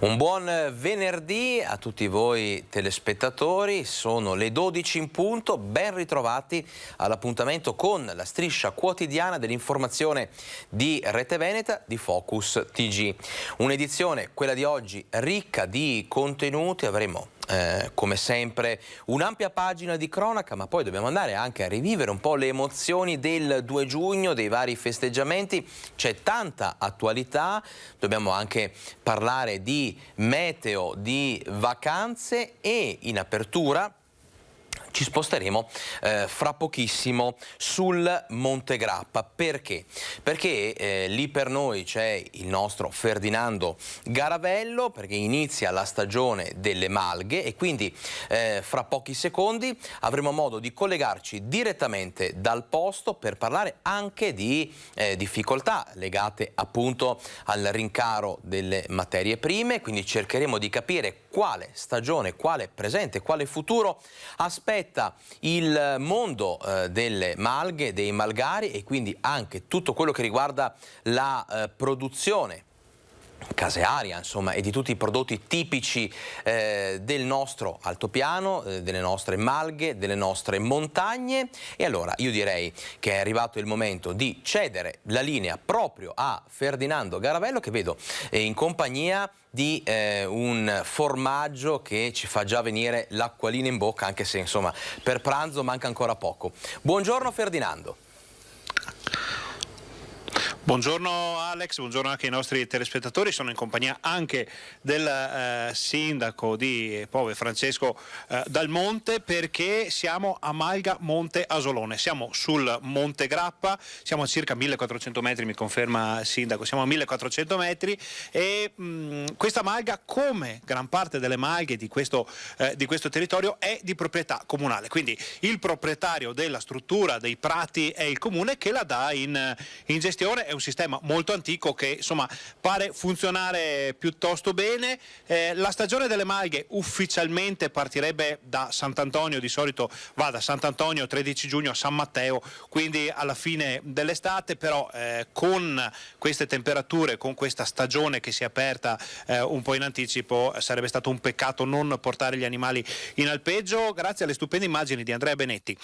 Un buon venerdì a tutti voi telespettatori, sono le 12 in punto, ben ritrovati all'appuntamento con la striscia quotidiana dell'informazione di Rete Veneta di Focus TG. Un'edizione, quella di oggi, ricca di contenuti, avremo come sempre un'ampia pagina di cronaca, ma poi dobbiamo andare anche a rivivere un po' le emozioni del 2 giugno, dei vari festeggiamenti. C'è tanta attualità, dobbiamo anche parlare di meteo, di vacanze e in apertura ci sposteremo fra pochissimo sul Monte Grappa. Perché? Perché lì per noi c'è il nostro Ferdinando Garavello, perché inizia la stagione delle malghe e quindi fra pochi secondi avremo modo di collegarci direttamente dal posto per parlare anche di difficoltà legate appunto al rincaro delle materie prime, quindi cercheremo di capire quale stagione, quale presente, quale futuro aspetta il mondo delle malghe, dei malgari e quindi anche tutto quello che riguarda la produzione casearia, insomma, e di tutti i prodotti tipici del nostro altopiano, delle nostre malghe, delle nostre montagne. E allora io direi che è arrivato il momento di cedere la linea proprio a Ferdinando Garavello, che vedo in compagnia di un formaggio che ci fa già venire l'acquolina in bocca, anche se insomma per pranzo manca ancora poco. Buongiorno Ferdinando. Buongiorno Alex, buongiorno anche ai nostri telespettatori, sono in compagnia anche del sindaco di Pove, Francesco Dal Monte, perché siamo a Malga Monte Asolone, siamo sul Monte Grappa, siamo a circa 1400 metri, mi conferma il sindaco, siamo a 1400 metri e questa malga, come gran parte delle malghe di questo territorio, è di proprietà comunale, quindi il proprietario della struttura dei prati è il comune che la dà in gestione. È un sistema molto antico che insomma pare funzionare piuttosto bene. La stagione delle malghe ufficialmente partirebbe da Sant'Antonio, di solito va da Sant'Antonio 13 giugno a San Matteo, quindi alla fine dell'estate, però con queste temperature, con questa stagione che si è aperta un po' in anticipo, sarebbe stato un peccato non portare gli animali in alpeggio. Grazie alle stupende immagini di Andrea Benetti,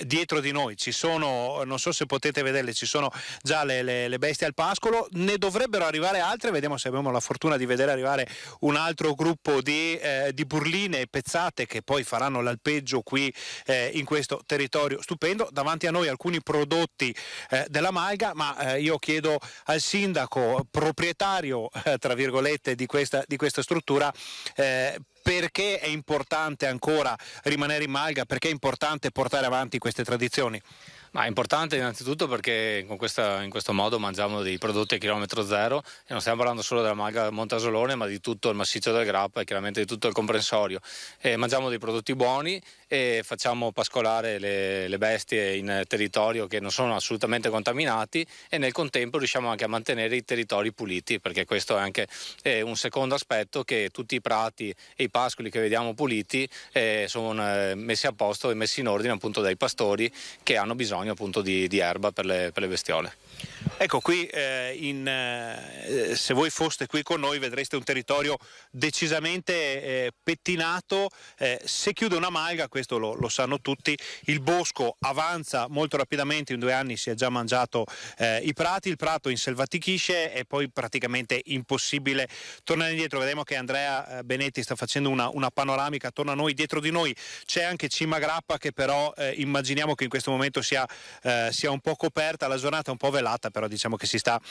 dietro di noi ci sono, non so se potete vederle, ci sono già le bestie al pascolo, ne dovrebbero arrivare altre, vediamo se abbiamo la fortuna di vedere arrivare un altro gruppo di burline e pezzate che poi faranno l'alpeggio qui in questo territorio stupendo. Davanti a noi alcuni prodotti della malga, ma io chiedo al sindaco proprietario tra virgolette di questa struttura perché è importante ancora rimanere in malga, perché è importante portare avanti queste tradizioni. Ma è importante innanzitutto perché in questo modo mangiamo dei prodotti a chilometro zero e non stiamo parlando solo della malga Monte Asolone, ma di tutto il massiccio del Grappa e chiaramente di tutto il comprensorio. Mangiamo dei prodotti buoni e facciamo pascolare le bestie in territorio che non sono assolutamente contaminati e nel contempo riusciamo anche a mantenere i territori puliti, perché questo è anche un secondo aspetto, che tutti i prati e i pascoli che vediamo puliti sono messi a posto e messi in ordine appunto dai pastori che hanno bisogno appunto di erba per le bestiole. Ecco, qui se voi foste qui con noi vedreste un territorio decisamente pettinato. Se chiude una malga, questo lo sanno tutti, il bosco avanza molto rapidamente, in 2 anni si è già mangiato i prati, il prato inselvatichisce e poi praticamente impossibile tornare indietro. Vediamo che Andrea Benetti sta facendo una panoramica attorno a noi, dietro di noi c'è anche Cima Grappa che però immaginiamo che in questo momento sia un po' coperta, la giornata è un po' velata, però diciamo che si sta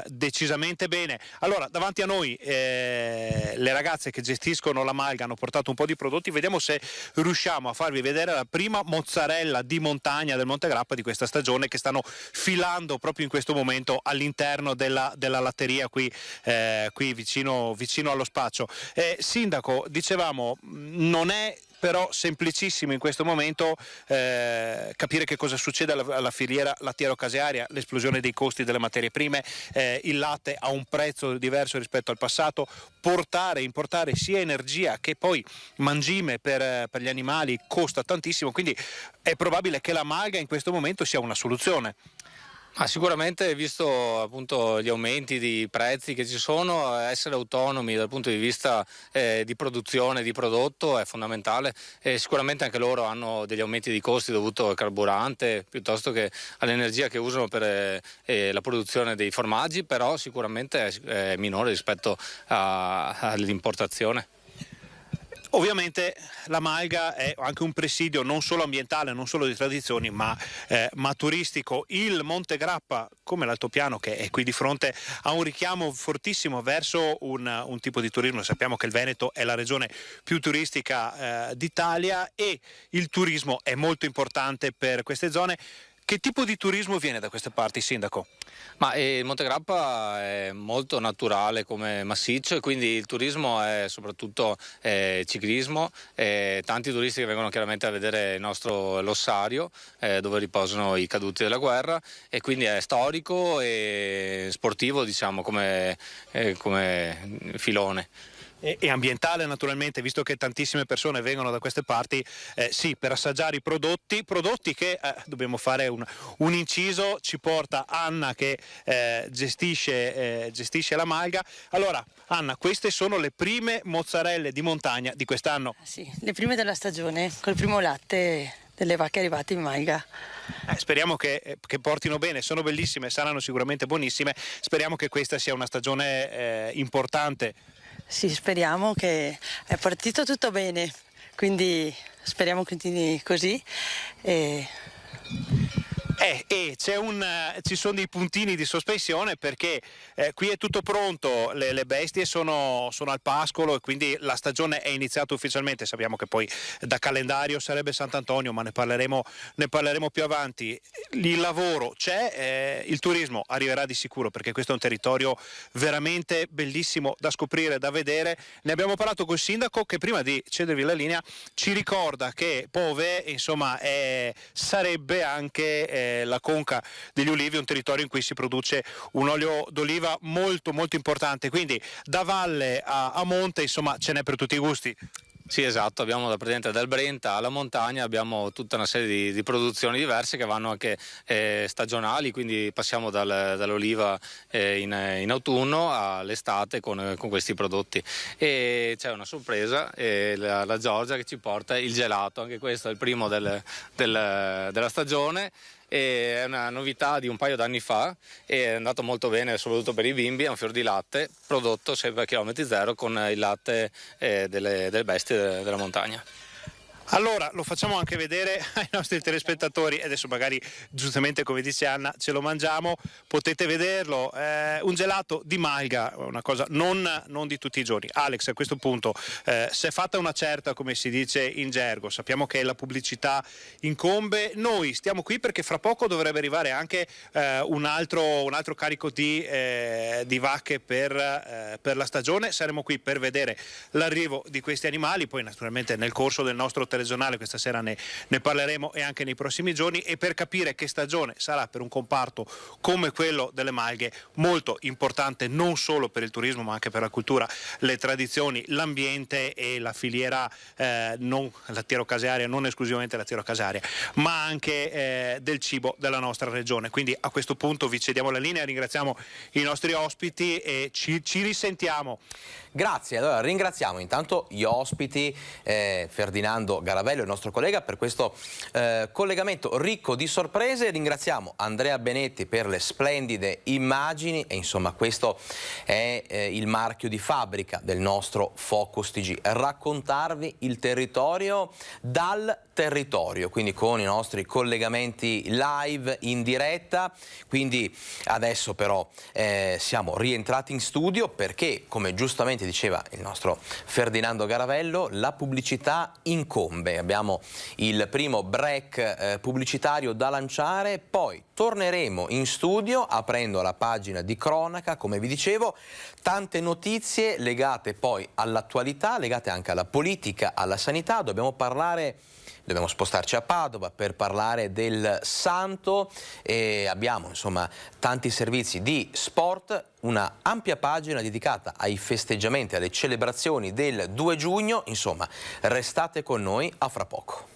decisamente bene. Allora, davanti a noi le ragazze che gestiscono la malga hanno portato un po' di prodotti, vediamo se riusciamo a farvi vedere la prima mozzarella di montagna del Monte Grappa di questa stagione, che stanno filando proprio in questo momento all'interno della latteria qui vicino allo spaccio. Sindaco, dicevamo, non è però semplicissimo in questo momento capire che cosa succede alla filiera lattiero-casearia, l'esplosione dei costi delle materie prime, il latte ha un prezzo diverso rispetto al passato, importare sia energia che poi mangime per gli animali costa tantissimo, quindi è probabile che la malga in questo momento sia una soluzione. Sicuramente, visto appunto gli aumenti di prezzi che ci sono, essere autonomi dal punto di vista di produzione di prodotto è fondamentale. Sicuramente anche loro hanno degli aumenti di costi dovuti al carburante piuttosto che all'energia che usano per la produzione dei formaggi, però sicuramente è minore rispetto all'importazione. Ovviamente la Malga è anche un presidio non solo ambientale, non solo di tradizioni, ma turistico. Il Monte Grappa, come l'altopiano che è qui di fronte, ha un richiamo fortissimo verso un tipo di turismo. Sappiamo che il Veneto è la regione più turistica d'Italia e il turismo è molto importante per queste zone. Che tipo di turismo viene da queste parti, Sindaco? Il Monte Grappa è molto naturale come massiccio e quindi il turismo è soprattutto ciclismo, tanti turisti che vengono chiaramente a vedere il nostro Lossario dove riposano i caduti della guerra, e quindi è storico e sportivo, diciamo, come filone. E ambientale naturalmente, visto che tantissime persone vengono da queste parti, sì, per assaggiare i prodotti che dobbiamo fare un inciso, ci porta Anna che gestisce la Malga. Allora Anna, queste sono le prime mozzarelle di montagna di quest'anno? Sì, le prime della stagione, col primo latte delle vacche arrivate in Malga. Speriamo che portino bene, sono bellissime, saranno sicuramente buonissime, speriamo che questa sia una stagione importante. Sì, speriamo che è partito tutto bene, quindi speriamo continui così. E ci sono dei puntini di sospensione perché qui è tutto pronto, le bestie sono al pascolo e quindi la stagione è iniziata ufficialmente. Sappiamo che poi da calendario sarebbe Sant'Antonio, ma ne parleremo più avanti. Il lavoro c'è, il turismo arriverà di sicuro perché questo è un territorio veramente bellissimo da scoprire, da vedere. Ne abbiamo parlato col sindaco che prima di cedervi la linea ci ricorda che Pove insomma sarebbe anche la Conca degli Ulivi, un territorio in cui si produce un olio d'oliva molto molto importante, quindi da valle a monte insomma ce n'è per tutti i gusti. Sì, esatto, abbiamo dal Brenta alla montagna, abbiamo tutta una serie di produzioni diverse che vanno anche stagionali, quindi passiamo dall'oliva in autunno all'estate con questi prodotti. E c'è una sorpresa, la Giorgia che ci porta il gelato, anche questo è il primo della stagione. È una novità di un paio d'anni fa, è andato molto bene soprattutto per i bimbi, è un fior di latte prodotto sempre a chilometri zero con il latte delle bestie della montagna. Allora lo facciamo anche vedere ai nostri telespettatori e adesso magari giustamente come dice Anna ce lo mangiamo, potete vederlo, un gelato di Malga, una cosa non di tutti i giorni. Alex, a questo punto si è fatta una certa, come si dice in gergo, sappiamo che la pubblicità incombe, noi stiamo qui perché fra poco dovrebbe arrivare anche un altro carico di vacche per la stagione, saremo qui per vedere l'arrivo di questi animali, poi naturalmente nel corso del nostro regionale, questa sera ne parleremo e anche nei prossimi giorni, e per capire che stagione sarà per un comparto come quello delle Malghe, molto importante non solo per il turismo ma anche per la cultura, le tradizioni, l'ambiente e la filiera non lattiero-casearia, non esclusivamente lattiero-casearia, ma anche del cibo della nostra regione. Quindi a questo punto vi cediamo la linea, ringraziamo i nostri ospiti e ci risentiamo. Grazie, allora ringraziamo intanto gli ospiti, Ferdinando Garavello, il nostro collega, per questo collegamento ricco di sorprese. Ringraziamo Andrea Benetti per le splendide immagini e insomma questo è il marchio di fabbrica del nostro Focus TG, raccontarvi il territorio dal territorio, quindi con i nostri collegamenti live in diretta. Quindi adesso però siamo rientrati in studio perché, come giustamente diceva il nostro Ferdinando Garavello, la pubblicità incombe. Abbiamo il primo break pubblicitario da lanciare, poi torneremo in studio aprendo la pagina di cronaca, come vi dicevo, tante notizie legate poi all'attualità, legate anche alla politica, alla sanità. Dobbiamo spostarci a Padova per parlare del Santo e abbiamo insomma tanti servizi di sport, una ampia pagina dedicata ai festeggiamenti, alle celebrazioni del 2 giugno, insomma restate con noi, a fra poco.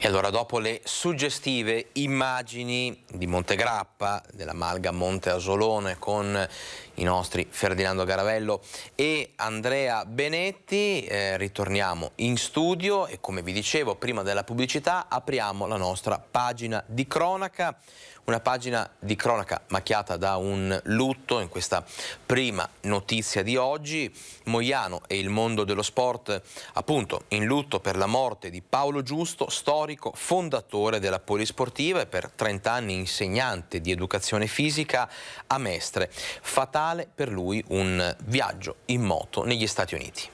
E allora, dopo le suggestive immagini di Montegrappa, della Malga Monte Asolone, con i nostri Ferdinando Garavello e Andrea Benetti, ritorniamo in studio e, come vi dicevo prima della pubblicità, apriamo la nostra pagina di cronaca. Una pagina di cronaca macchiata da un lutto in questa prima notizia di oggi. Moiano e il mondo dello sport, appunto, in lutto per la morte di Paolo Giusto, storico, fondatore della Polisportiva e per 30 anni insegnante di educazione fisica a Mestre. Fatale per lui un viaggio in moto negli Stati Uniti.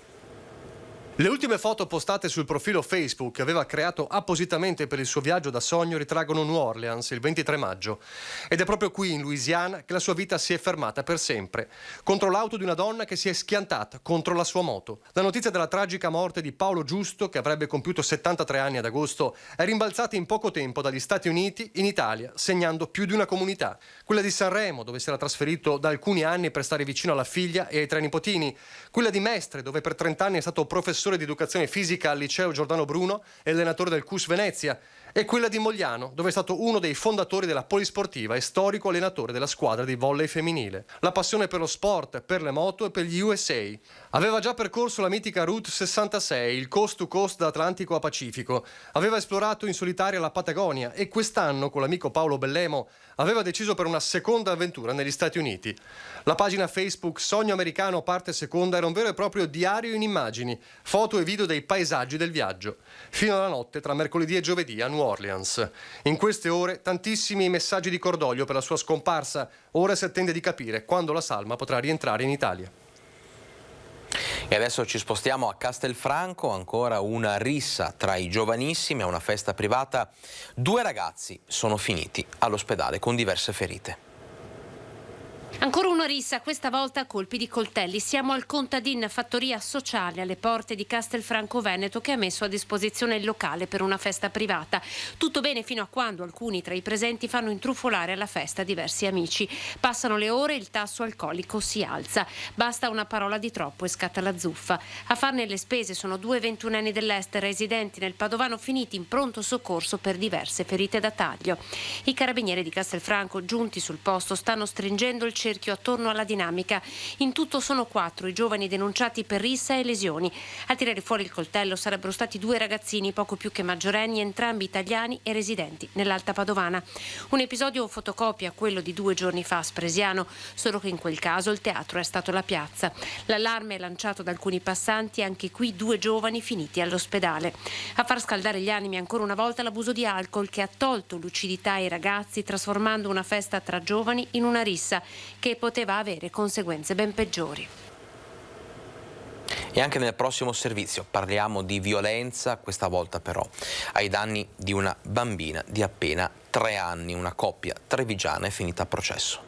Le ultime foto postate sul profilo Facebook che aveva creato appositamente per il suo viaggio da sogno ritraggono New Orleans il 23 maggio. Ed è proprio qui, in Louisiana, che la sua vita si è fermata per sempre, contro l'auto di una donna che si è schiantata contro la sua moto. La notizia della tragica morte di Paolo Giusto, che avrebbe compiuto 73 anni ad agosto, è rimbalzata in poco tempo dagli Stati Uniti in Italia, segnando più di una comunità. Quella di Sanremo, dove si era trasferito da alcuni anni per stare vicino alla figlia e ai tre nipotini. Quella di Mestre, dove per 30 anni è stato professore di educazione fisica al liceo Giordano Bruno e allenatore del CUS Venezia, e quella di Mogliano, dove è stato uno dei fondatori della Polisportiva e storico allenatore della squadra di volley femminile. La passione per lo sport, per le moto e per gli USA. Aveva già percorso la mitica Route 66, il coast to coast da Atlantico a Pacifico. Aveva esplorato in solitaria la Patagonia e quest'anno, con l'amico Paolo Bellemo, aveva deciso per una seconda avventura negli Stati Uniti. La pagina Facebook Sogno Americano parte seconda era un vero e proprio diario in immagini, foto e video dei paesaggi del viaggio, fino alla notte tra mercoledì e giovedì a New Orleans. In queste ore tantissimi messaggi di cordoglio per la sua scomparsa. Ora si attende di capire quando la salma potrà rientrare in Italia. E adesso ci spostiamo a Castelfranco, ancora una rissa tra i giovanissimi a una festa privata. 2 ragazzi sono finiti all'ospedale con diverse ferite. Ancora una rissa, questa volta a colpi di coltelli. Siamo al Contadin, fattoria sociale alle porte di Castelfranco Veneto, che ha messo a disposizione il locale per una festa privata. Tutto bene fino a quando alcuni tra i presenti fanno intrufolare alla festa diversi amici. Passano le ore, il tasso alcolico si alza. Basta una parola di troppo e scatta la zuffa. A farne le spese sono 2 ventunenni dell'Est residenti nel Padovano, finiti in pronto soccorso per diverse ferite da taglio. I carabinieri di Castelfranco, giunti sul posto, stanno stringendo il cerchio attorno alla dinamica. In tutto sono 4 i giovani denunciati per rissa e lesioni. A tirare fuori il coltello sarebbero stati 2 ragazzini poco più che maggiorenni, entrambi italiani e residenti nell'Alta Padovana. Un episodio fotocopia quello di 2 giorni fa a Spresiano, solo che in quel caso il teatro è stato la piazza. L'allarme è lanciato da alcuni passanti, anche qui 2 giovani finiti all'ospedale. A far scaldare gli animi ancora una volta l'abuso di alcol, che ha tolto lucidità ai ragazzi, trasformando una festa tra giovani in una rissa che poteva avere conseguenze ben peggiori. E anche nel prossimo servizio parliamo di violenza, questa volta però ai danni di una bambina di appena 3 anni. Una coppia trevigiana è finita a processo.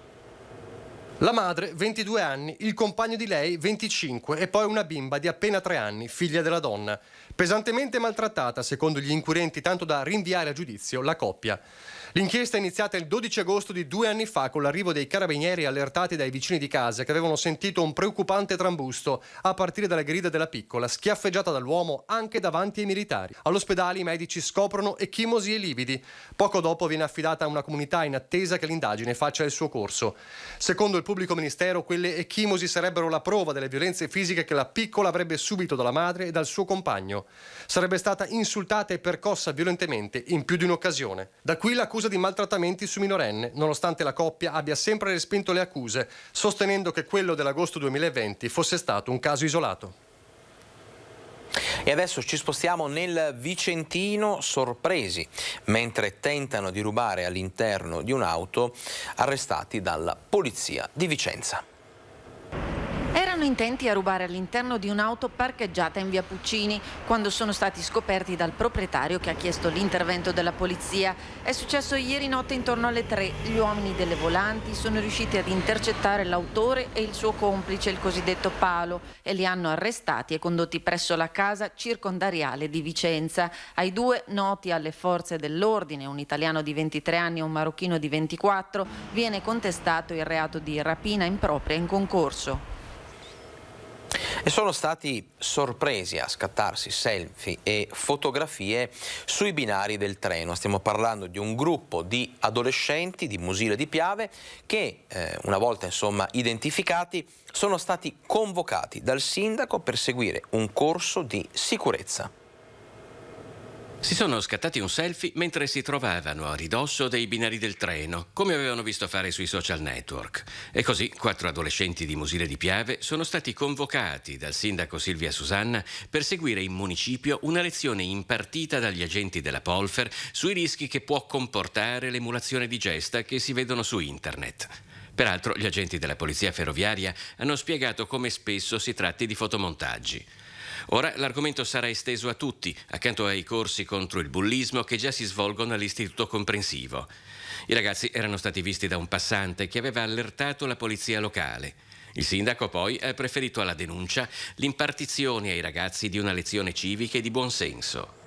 La madre, 22 anni, il compagno di lei, 25, e poi una bimba di appena 3 anni, figlia della donna. Pesantemente maltrattata, secondo gli inquirenti, tanto da rinviare a giudizio la coppia. L'inchiesta è iniziata il 12 agosto di 2 anni fa con l'arrivo dei carabinieri allertati dai vicini di casa che avevano sentito un preoccupante trambusto a partire dalle grida della piccola, schiaffeggiata dall'uomo anche davanti ai militari. All'ospedale i medici scoprono ecchimosi e lividi. Poco dopo viene affidata a una comunità in attesa che l'indagine faccia il suo corso. Secondo il pubblico ministero, quelle ecchimosi sarebbero la prova delle violenze fisiche che la piccola avrebbe subito dalla madre e dal suo compagno. Sarebbe stata insultata e percossa violentemente in più di un'occasione. Da qui l'accusa di maltrattamenti su minorenne, nonostante la coppia abbia sempre respinto le accuse, sostenendo che quello dell'agosto 2020 fosse stato un caso isolato. E adesso ci spostiamo nel Vicentino, sorpresi mentre tentano di rubare all'interno di un'auto, arrestati dalla polizia di Vicenza. Erano intenti a rubare all'interno di un'auto parcheggiata in via Puccini quando sono stati scoperti dal proprietario, che ha chiesto l'intervento della polizia. È successo ieri notte intorno alle 3. Gli uomini delle volanti sono riusciti ad intercettare l'autore e il suo complice, il cosiddetto Palo, e li hanno arrestati e condotti presso la casa circondariale di Vicenza. Ai 2, noti alle forze dell'ordine, un italiano di 23 anni e un marocchino di 24, viene contestato il reato di rapina impropria in concorso. E sono stati sorpresi a scattarsi selfie e fotografie sui binari del treno. Stiamo parlando di un gruppo di adolescenti di Musile di Piave che, una volta insomma identificati, sono stati convocati dal sindaco per seguire un corso di sicurezza. Si sono scattati un selfie mentre si trovavano a ridosso dei binari del treno, come avevano visto fare sui social network. E così 4 adolescenti di Musile di Piave sono stati convocati dal sindaco Silvia Susanna per seguire in municipio una lezione impartita dagli agenti della Polfer sui rischi che può comportare l'emulazione di gesta che si vedono su internet. Peraltro gli agenti della polizia ferroviaria hanno spiegato come spesso si tratti di fotomontaggi. Ora l'argomento sarà esteso a tutti, accanto ai corsi contro il bullismo che già si svolgono all'Istituto Comprensivo. I ragazzi erano stati visti da un passante che aveva allertato la polizia locale. Il sindaco poi ha preferito alla denuncia l'impartizione ai ragazzi di una lezione civica e di buonsenso.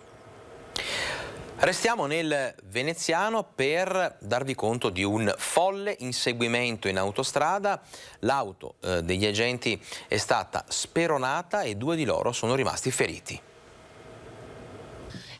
Restiamo nel veneziano per darvi conto di un folle inseguimento in autostrada. L'auto degli agenti è stata speronata e 2 di loro sono rimasti feriti.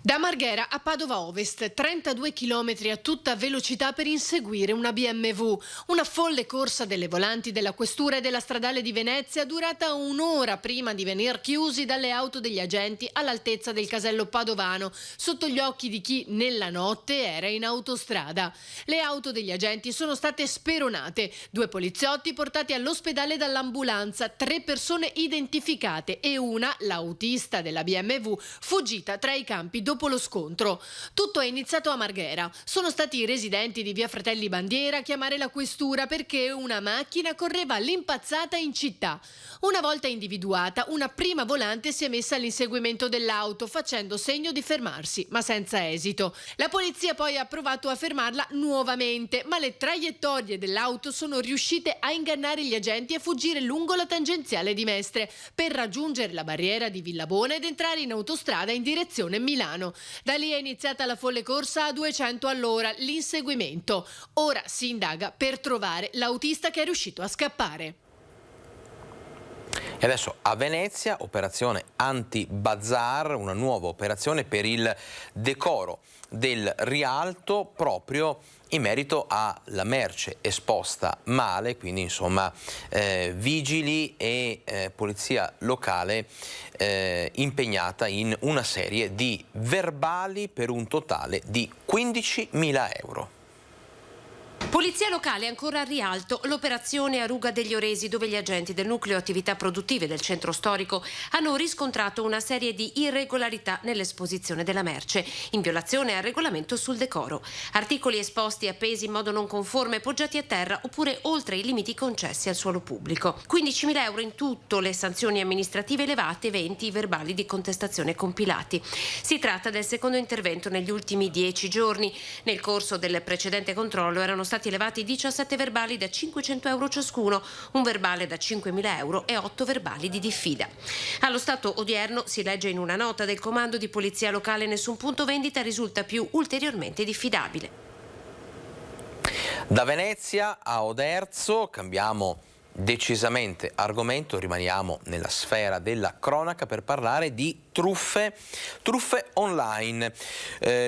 Da Marghera a Padova Ovest, 32 km a tutta velocità per inseguire una BMW. Una folle corsa delle volanti della questura e della stradale di Venezia durata un'ora prima di venir chiusi dalle auto degli agenti all'altezza del casello padovano, sotto gli occhi di chi nella notte era in autostrada. Le auto degli agenti sono state speronate, 2 poliziotti portati all'ospedale dall'ambulanza, 3 persone identificate e una, l'autista della BMW, fuggita tra i campi dopo lo scontro. Tutto è iniziato a Marghera. Sono stati i residenti di via Fratelli Bandiera a chiamare la questura perché una macchina correva all'impazzata in città. Una volta individuata, una prima volante si è messa all'inseguimento dell'auto facendo segno di fermarsi, ma senza esito. La polizia poi ha provato a fermarla nuovamente, ma le traiettorie dell'auto sono riuscite a ingannare gli agenti e a fuggire lungo la tangenziale di Mestre per raggiungere la barriera di Villabona ed entrare in autostrada in direzione Milano. Da lì è iniziata la folle corsa a 200 all'ora, l'inseguimento. Ora si indaga per trovare l'autista che è riuscito a scappare. E adesso a Venezia, operazione anti-bazar, una nuova operazione per il decoro del Rialto proprio in merito alla merce esposta male, quindi insomma vigili e polizia locale impegnata in una serie di verbali per un totale di 15.000 euro. Polizia locale ancora a Rialto, l'operazione a Ruga degli Oresi, dove gli agenti del nucleo attività produttive del centro storico hanno riscontrato una serie di irregolarità nell'esposizione della merce, in violazione al regolamento sul decoro. Articoli esposti appesi in modo non conforme, poggiati a terra oppure oltre i limiti concessi al suolo pubblico. 15.000 euro in tutto, le sanzioni amministrative elevate, 20 i verbali di contestazione compilati. Si tratta del secondo intervento negli ultimi 10 giorni. Nel corso del precedente controllo erano stati elevati 17 verbali da 500 euro ciascuno, un verbale da 5.000 euro e 8 verbali di diffida. Allo stato odierno, si legge in una nota del comando di polizia locale, nessun punto vendita risulta più ulteriormente diffidabile. Da Venezia a Oderzo cambiamo decisamente argomento, rimaniamo nella sfera della cronaca per parlare di truffe online.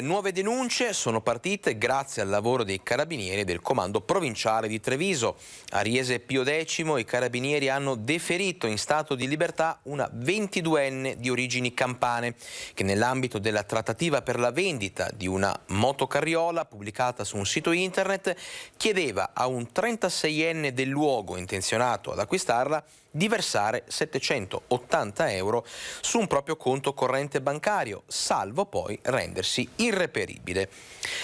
Nuove denunce sono partite grazie al lavoro dei carabinieri del comando provinciale di Treviso. A Riese Pio X i carabinieri hanno deferito in stato di libertà una 22enne di origini campane che nell'ambito della trattativa per la vendita di una motocarriola pubblicata su un sito internet chiedeva a un 36enne del luogo intenzionato ad acquistarla di versare 780 euro su un proprio conto corrente bancario, salvo poi rendersi irreperibile.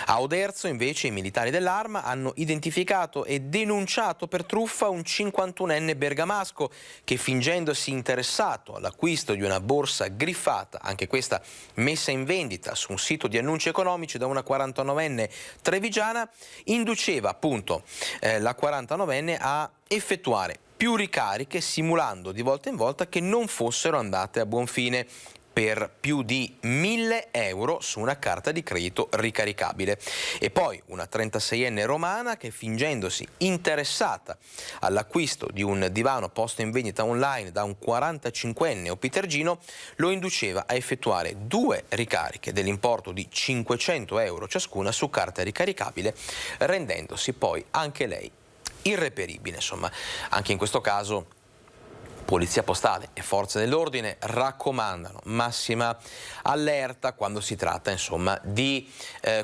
A Oderzo invece i militari dell'Arma hanno identificato e denunciato per truffa un 51enne bergamasco che, fingendosi interessato all'acquisto di una borsa griffata, anche questa messa in vendita su un sito di annunci economici da una 49enne trevigiana, induceva appunto la 49enne a effettuare più ricariche simulando di volta in volta che non fossero andate a buon fine. per più di 1.000 euro su una carta di credito ricaricabile. E poi una 36enne romana che, fingendosi interessata all'acquisto di un divano posto in vendita online da un 45enne opitergino, lo induceva a effettuare 2 ricariche dell'importo di 500 euro ciascuna su carta ricaricabile, rendendosi poi anche lei irreperibile. Insomma, anche in questo caso Polizia Postale e Forze dell'Ordine raccomandano massima allerta quando si tratta, insomma, di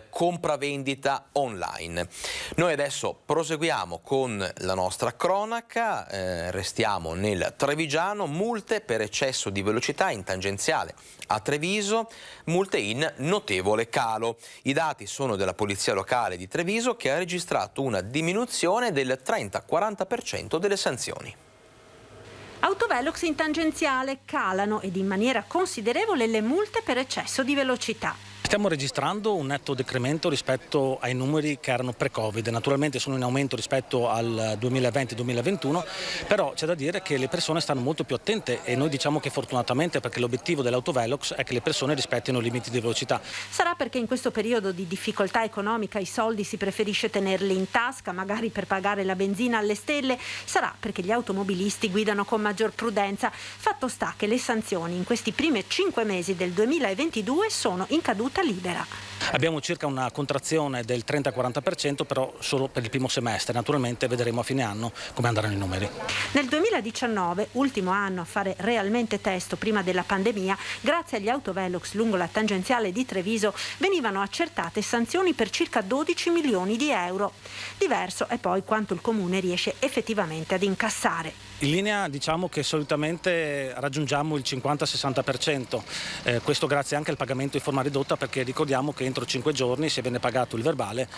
compravendita online. Noi adesso proseguiamo con la nostra cronaca, restiamo nel Trevigiano. Multe per eccesso di velocità in tangenziale a Treviso, multe in notevole calo. I dati sono della Polizia Locale di Treviso, che ha registrato una diminuzione del 30-40% delle sanzioni. Autovelox in tangenziale calano ed in maniera considerevole le multe per eccesso di velocità. Stiamo registrando un netto decremento rispetto ai numeri che erano pre-Covid. Naturalmente sono in aumento rispetto al 2020-2021, però c'è da dire che le persone stanno molto più attente, e noi diciamo che fortunatamente, perché l'obiettivo dell'Autovelox è che le persone rispettino i limiti di velocità. Sarà perché in questo periodo di difficoltà economica i soldi si preferisce tenerli in tasca, magari per pagare la benzina alle stelle. Sarà perché gli automobilisti guidano con maggior prudenza. Fatto sta che le sanzioni in questi primi 5 mesi del 2022 sono in caduta libera. Abbiamo circa una contrazione del 30-40%, però solo per il primo semestre. Naturalmente vedremo a fine anno come andranno i numeri. Nel 2019, ultimo anno a fare realmente testo prima della pandemia, grazie agli autovelox lungo la tangenziale di Treviso venivano accertate sanzioni per circa 12 milioni di euro. Diverso è poi quanto il comune riesce effettivamente ad incassare. In linea diciamo che solitamente raggiungiamo il 50-60%, questo grazie anche al pagamento in forma ridotta, perché ricordiamo che entro 5 giorni, se viene pagato il verbale,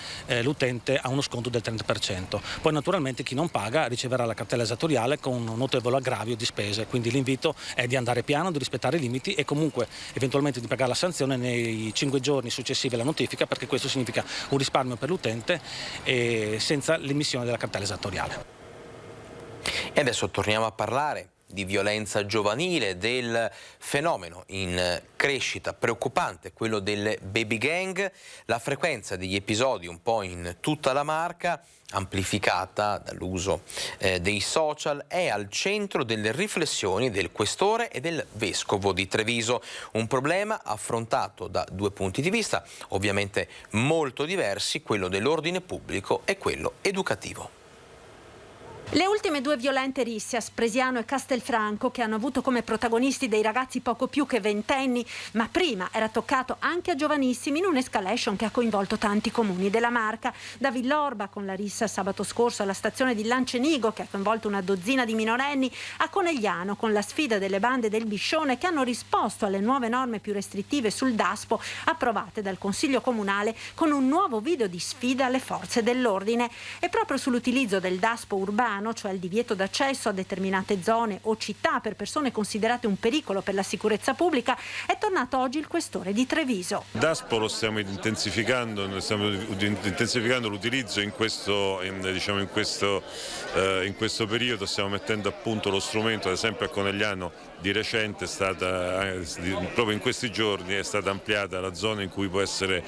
l'utente ha uno sconto del 30%. Poi naturalmente chi non paga riceverà la cartella esattoriale con un notevole aggravio di spese, quindi l'invito è di andare piano, di rispettare i limiti e comunque eventualmente di pagare la sanzione nei 5 giorni successivi alla notifica, perché questo significa un risparmio per l'utente e senza l'emissione della cartella esattoriale. E adesso torniamo a parlare di violenza giovanile, del fenomeno in crescita preoccupante, quello delle baby gang. La frequenza degli episodi un po' in tutta la Marca, amplificata dall'uso dei social, è al centro delle riflessioni del questore e del vescovo di Treviso. Un problema affrontato da 2 punti di vista, ovviamente molto diversi, quello dell'ordine pubblico e quello educativo. Le ultime 2 violente risse a Spresiano e Castelfranco, che hanno avuto come protagonisti dei ragazzi poco più che ventenni, ma prima era toccato anche a giovanissimi in un'escalation che ha coinvolto tanti comuni della Marca. Da Villorba, con la rissa sabato scorso alla stazione di Lancenigo, che ha coinvolto una dozzina di minorenni, a Conegliano, con la sfida delle bande del Biscione, che hanno risposto alle nuove norme più restrittive sul DASPO approvate dal Consiglio Comunale, con un nuovo video di sfida alle forze dell'ordine. E proprio sull'utilizzo del DASPO urbano, cioè il divieto d'accesso a determinate zone o città per persone considerate un pericolo per la sicurezza pubblica, è tornato oggi il questore di Treviso. DASPO lo stiamo intensificando l'utilizzo in questo periodo. Stiamo mettendo a punto lo strumento, ad esempio a Conegliano di recente proprio in questi giorni è stata ampliata la zona in cui può essere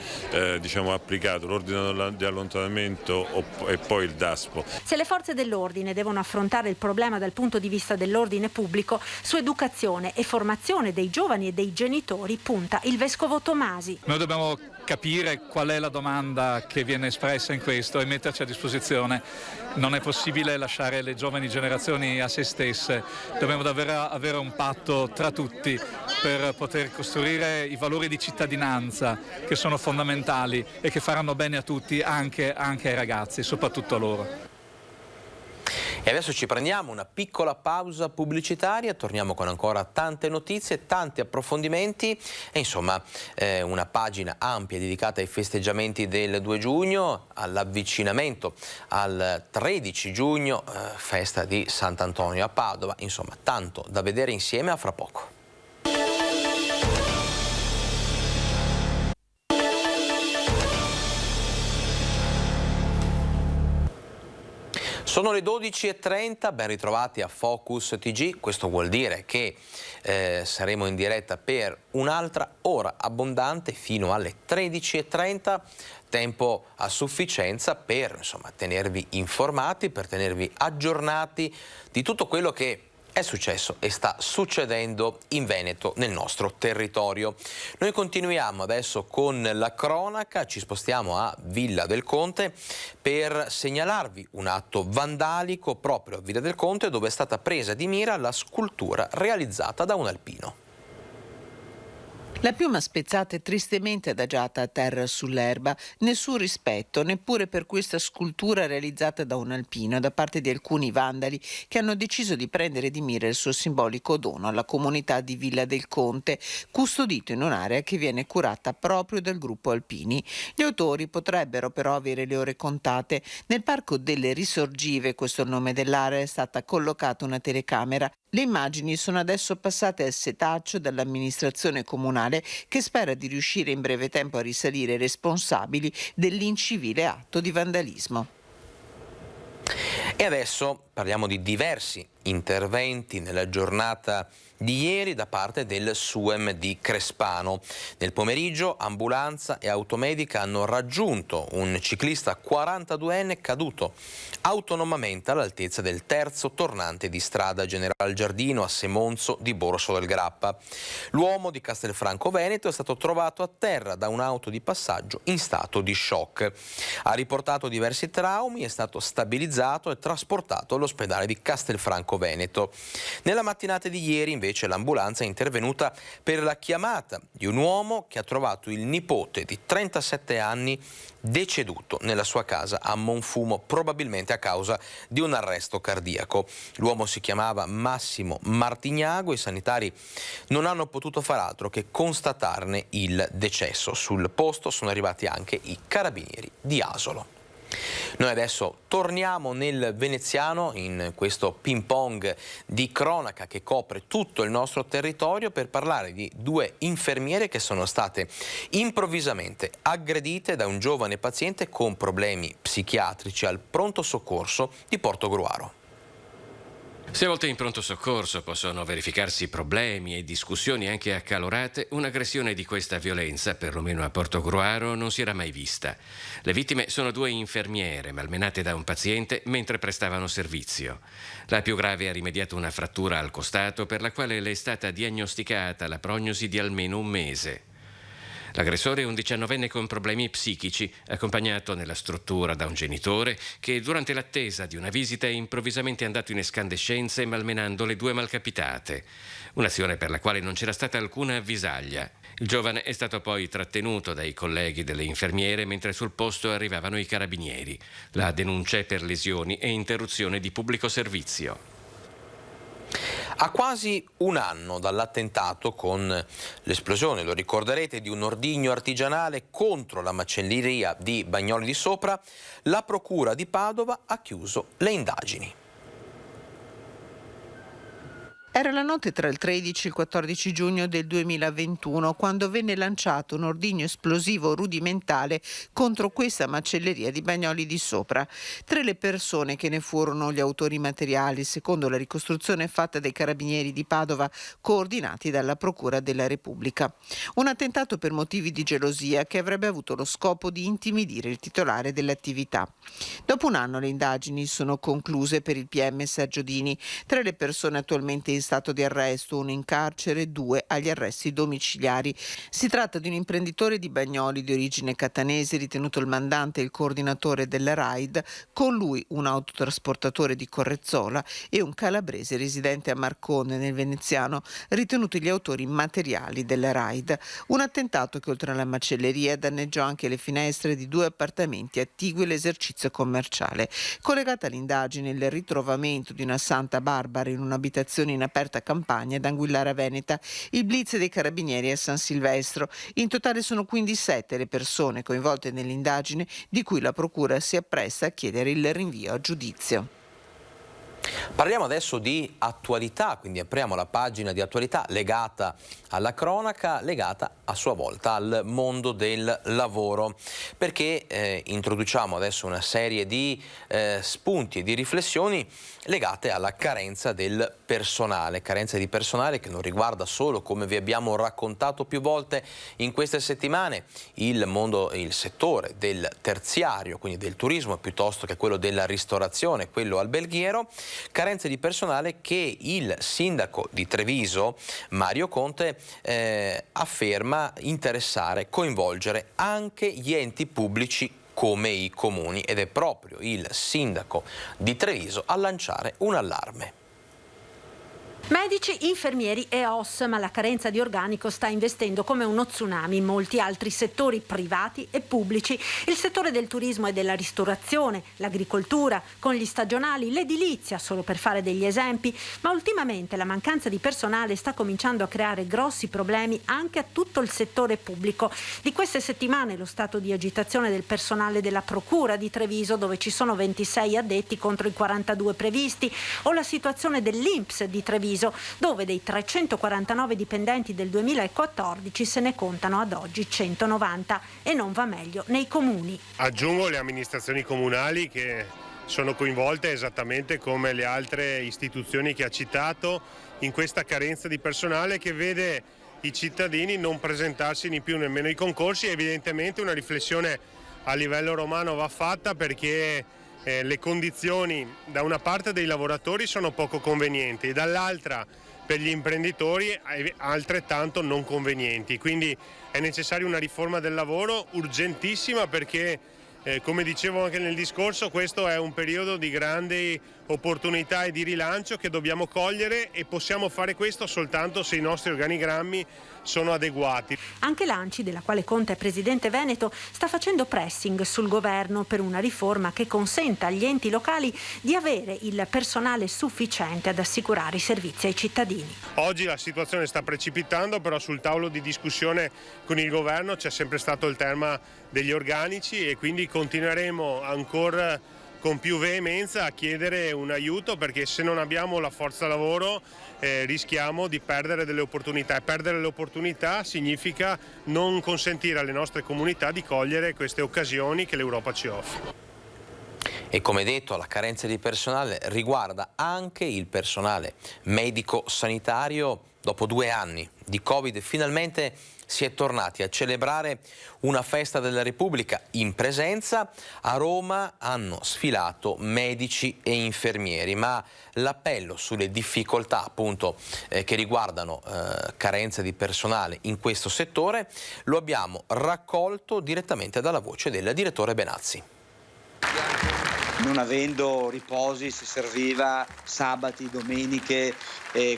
applicato l'ordine di allontanamento e poi il DASPO. Se le forze dell'ordine devono affrontare il problema dal punto di vista dell'ordine pubblico, su educazione e formazione dei giovani e dei genitori punta il vescovo Tomasi. Noi dobbiamo capire qual è la domanda che viene espressa in questo e metterci a disposizione. Non è possibile lasciare le giovani generazioni a se stesse, dobbiamo davvero avere un patto tra tutti per poter costruire i valori di cittadinanza che sono fondamentali e che faranno bene a tutti, anche ai ragazzi, soprattutto a loro. E adesso ci prendiamo una piccola pausa pubblicitaria, torniamo con ancora tante notizie, tanti approfondimenti e insomma una pagina ampia dedicata ai festeggiamenti del 2 giugno, all'avvicinamento al 13 giugno, festa di Sant'Antonio a Padova, insomma tanto da vedere insieme, a fra poco. Sono le 12:30, ben ritrovati a Focus TG. Questo vuol dire che saremo in diretta per un'altra ora abbondante fino alle 13:30, tempo a sufficienza per tenervi informati, per tenervi aggiornati di tutto quello che è successo e sta succedendo in Veneto, nel nostro territorio. Noi continuiamo adesso con la cronaca, ci spostiamo a Villa del Conte per segnalarvi un atto vandalico proprio a Villa del Conte, dove è stata presa di mira la scultura realizzata da un alpino. La piuma spezzata e tristemente adagiata a terra sull'erba, nessun rispetto neppure per questa scultura realizzata da un alpino da parte di alcuni vandali che hanno deciso di prendere di mira il suo simbolico dono alla comunità di Villa del Conte, custodito in un'area che viene curata proprio dal gruppo Alpini. Gli autori potrebbero però avere le ore contate. Nel Parco delle Risorgive, questo è il nome dell'area, è stata collocata una telecamera. Le immagini sono adesso passate al setaccio dall'amministrazione comunale, che spera di riuscire in breve tempo a risalire i responsabili dell'incivile atto di vandalismo. E adesso parliamo di diversi interventi nella giornata di ieri da parte del SUEM di Crespano. Nel pomeriggio ambulanza e automedica hanno raggiunto un ciclista 42enne caduto autonomamente all'altezza del terzo tornante di strada General Giardino a Semonzo di Borso del Grappa. L'uomo di Castelfranco Veneto è stato trovato a terra da un'auto di passaggio in stato di shock. Ha riportato diversi traumi, è stato stabilizzato e trasportato all'ospedale di Castelfranco Veneto. Nella mattinata di ieri invece l'ambulanza è intervenuta per la chiamata di un uomo che ha trovato il nipote di 37 anni deceduto nella sua casa a Monfumo, probabilmente a causa di un arresto cardiaco. L'uomo si chiamava Massimo Martignago, i sanitari non hanno potuto far altro che constatarne il decesso. Sul posto sono arrivati anche i carabinieri di Asolo. Noi adesso torniamo nel veneziano in questo ping pong di cronaca che copre tutto il nostro territorio per parlare di due infermiere che sono state improvvisamente aggredite da un giovane paziente con problemi psichiatrici al pronto soccorso di Portogruaro. Se a volte in pronto soccorso possono verificarsi problemi e discussioni anche accalorate, un'aggressione di questa violenza, perlomeno a Portogruaro, non si era mai vista. Le vittime sono due infermiere malmenate da un paziente mentre prestavano servizio. La più grave ha rimediato una frattura al costato per la quale le è stata diagnosticata la prognosi di almeno un mese. L'aggressore è un 19enne con problemi psichici, accompagnato nella struttura da un genitore che durante l'attesa di una visita è improvvisamente andato in escandescenze malmenando le due malcapitate. Un'azione per la quale non c'era stata alcuna avvisaglia. Il giovane è stato poi trattenuto dai colleghi delle infermiere mentre sul posto arrivavano i carabinieri. La denuncia è per lesioni e interruzione di pubblico servizio. A quasi un anno dall'attentato con l'esplosione, lo ricorderete, di un ordigno artigianale contro la macelleria di Bagnoli di Sopra, la Procura di Padova ha chiuso le indagini. Era la notte tra il 13 e il 14 giugno del 2021 quando venne lanciato un ordigno esplosivo rudimentale contro questa macelleria di Bagnoli di Sopra. 3 le persone che ne furono gli autori materiali, secondo la ricostruzione fatta dai carabinieri di Padova coordinati dalla Procura della Repubblica. Un attentato per motivi di gelosia che avrebbe avuto lo scopo di intimidire il titolare dell'attività. Dopo un anno le indagini sono concluse per il PM Sergio Dini. 3 le persone attualmente in stato di arresto, 1 in carcere, 2 agli arresti domiciliari. Si tratta di un imprenditore di Bagnoli di origine catanese, ritenuto il mandante e il coordinatore della raid, con lui un autotrasportatore di Correzzola e un calabrese residente a Marcone nel veneziano, ritenuti gli autori materiali della raid. Un attentato che oltre alla macelleria danneggiò anche le finestre di 2 appartamenti attigui all'esercizio commerciale. Collegata all'indagine il ritrovamento di una Santa Barbara in un'abitazione in aperta campagna ad Anguillara Veneta, il blitz dei carabinieri a San Silvestro. In totale sono quindi 7 le persone coinvolte nell'indagine, di cui la procura si appresta a chiedere il rinvio a giudizio. Parliamo adesso di attualità, quindi apriamo la pagina di attualità legata alla cronaca, legata a sua volta al mondo del lavoro, perché introduciamo adesso una serie di spunti e di riflessioni legate alla carenza del personale, carenza di personale che non riguarda solo, come vi abbiamo raccontato più volte in queste settimane, il settore del terziario, quindi del turismo, piuttosto che quello della ristorazione, quello alberghiero, carenza di personale che il sindaco di Treviso, Mario Conte, afferma interessare, coinvolgere anche gli enti pubblici come i comuni, ed è proprio il sindaco di Treviso a lanciare un allarme. Medici, infermieri e OSS, ma la carenza di organico sta investendo come uno tsunami in molti altri settori privati e pubblici. Il settore del turismo e della ristorazione, l'agricoltura, con gli stagionali, l'edilizia, solo per fare degli esempi, ma ultimamente la mancanza di personale sta cominciando a creare grossi problemi anche a tutto il settore pubblico. Di queste settimane lo stato di agitazione del personale della Procura di Treviso, dove ci sono 26 addetti contro i 42 previsti, o la situazione dell'INPS di Treviso, dove dei 349 dipendenti del 2014 se ne contano ad oggi 190, e non va meglio nei comuni. Aggiungo le amministrazioni comunali che sono coinvolte esattamente come le altre istituzioni che ha citato in questa carenza di personale che vede i cittadini non presentarsi né più nemmeno ai concorsi. Evidentemente una riflessione a livello romano va fatta, perché le condizioni da una parte dei lavoratori sono poco convenienti e dall'altra per gli imprenditori altrettanto non convenienti. Quindi è necessaria una riforma del lavoro urgentissima, perché come dicevo anche nel discorso, questo è un periodo di grandi opportunità e di rilancio che dobbiamo cogliere, e possiamo fare questo soltanto se i nostri organigrammi sono adeguati. Anche l'ANCI, della quale Conte è presidente veneto, sta facendo pressing sul governo per una riforma che consenta agli enti locali di avere il personale sufficiente ad assicurare i servizi ai cittadini. Oggi la situazione sta precipitando, però sul tavolo di discussione con il governo c'è sempre stato il tema degli organici, e quindi continueremo ancora con più veemenza a chiedere un aiuto, perché se non abbiamo la forza lavoro rischiamo di perdere delle opportunità, e perdere le opportunità significa non consentire alle nostre comunità di cogliere queste occasioni che l'Europa ci offre. E come detto, la carenza di personale riguarda anche il personale medico-sanitario. Dopo 2 anni di Covid finalmente si è tornati a celebrare una festa della Repubblica in presenza. A Roma hanno sfilato medici e infermieri, ma l'appello sulle difficoltà appunto che riguardano carenza di personale in questo settore lo abbiamo raccolto direttamente dalla voce del direttore Benazzi. Non avendo riposi si serviva sabati, domeniche,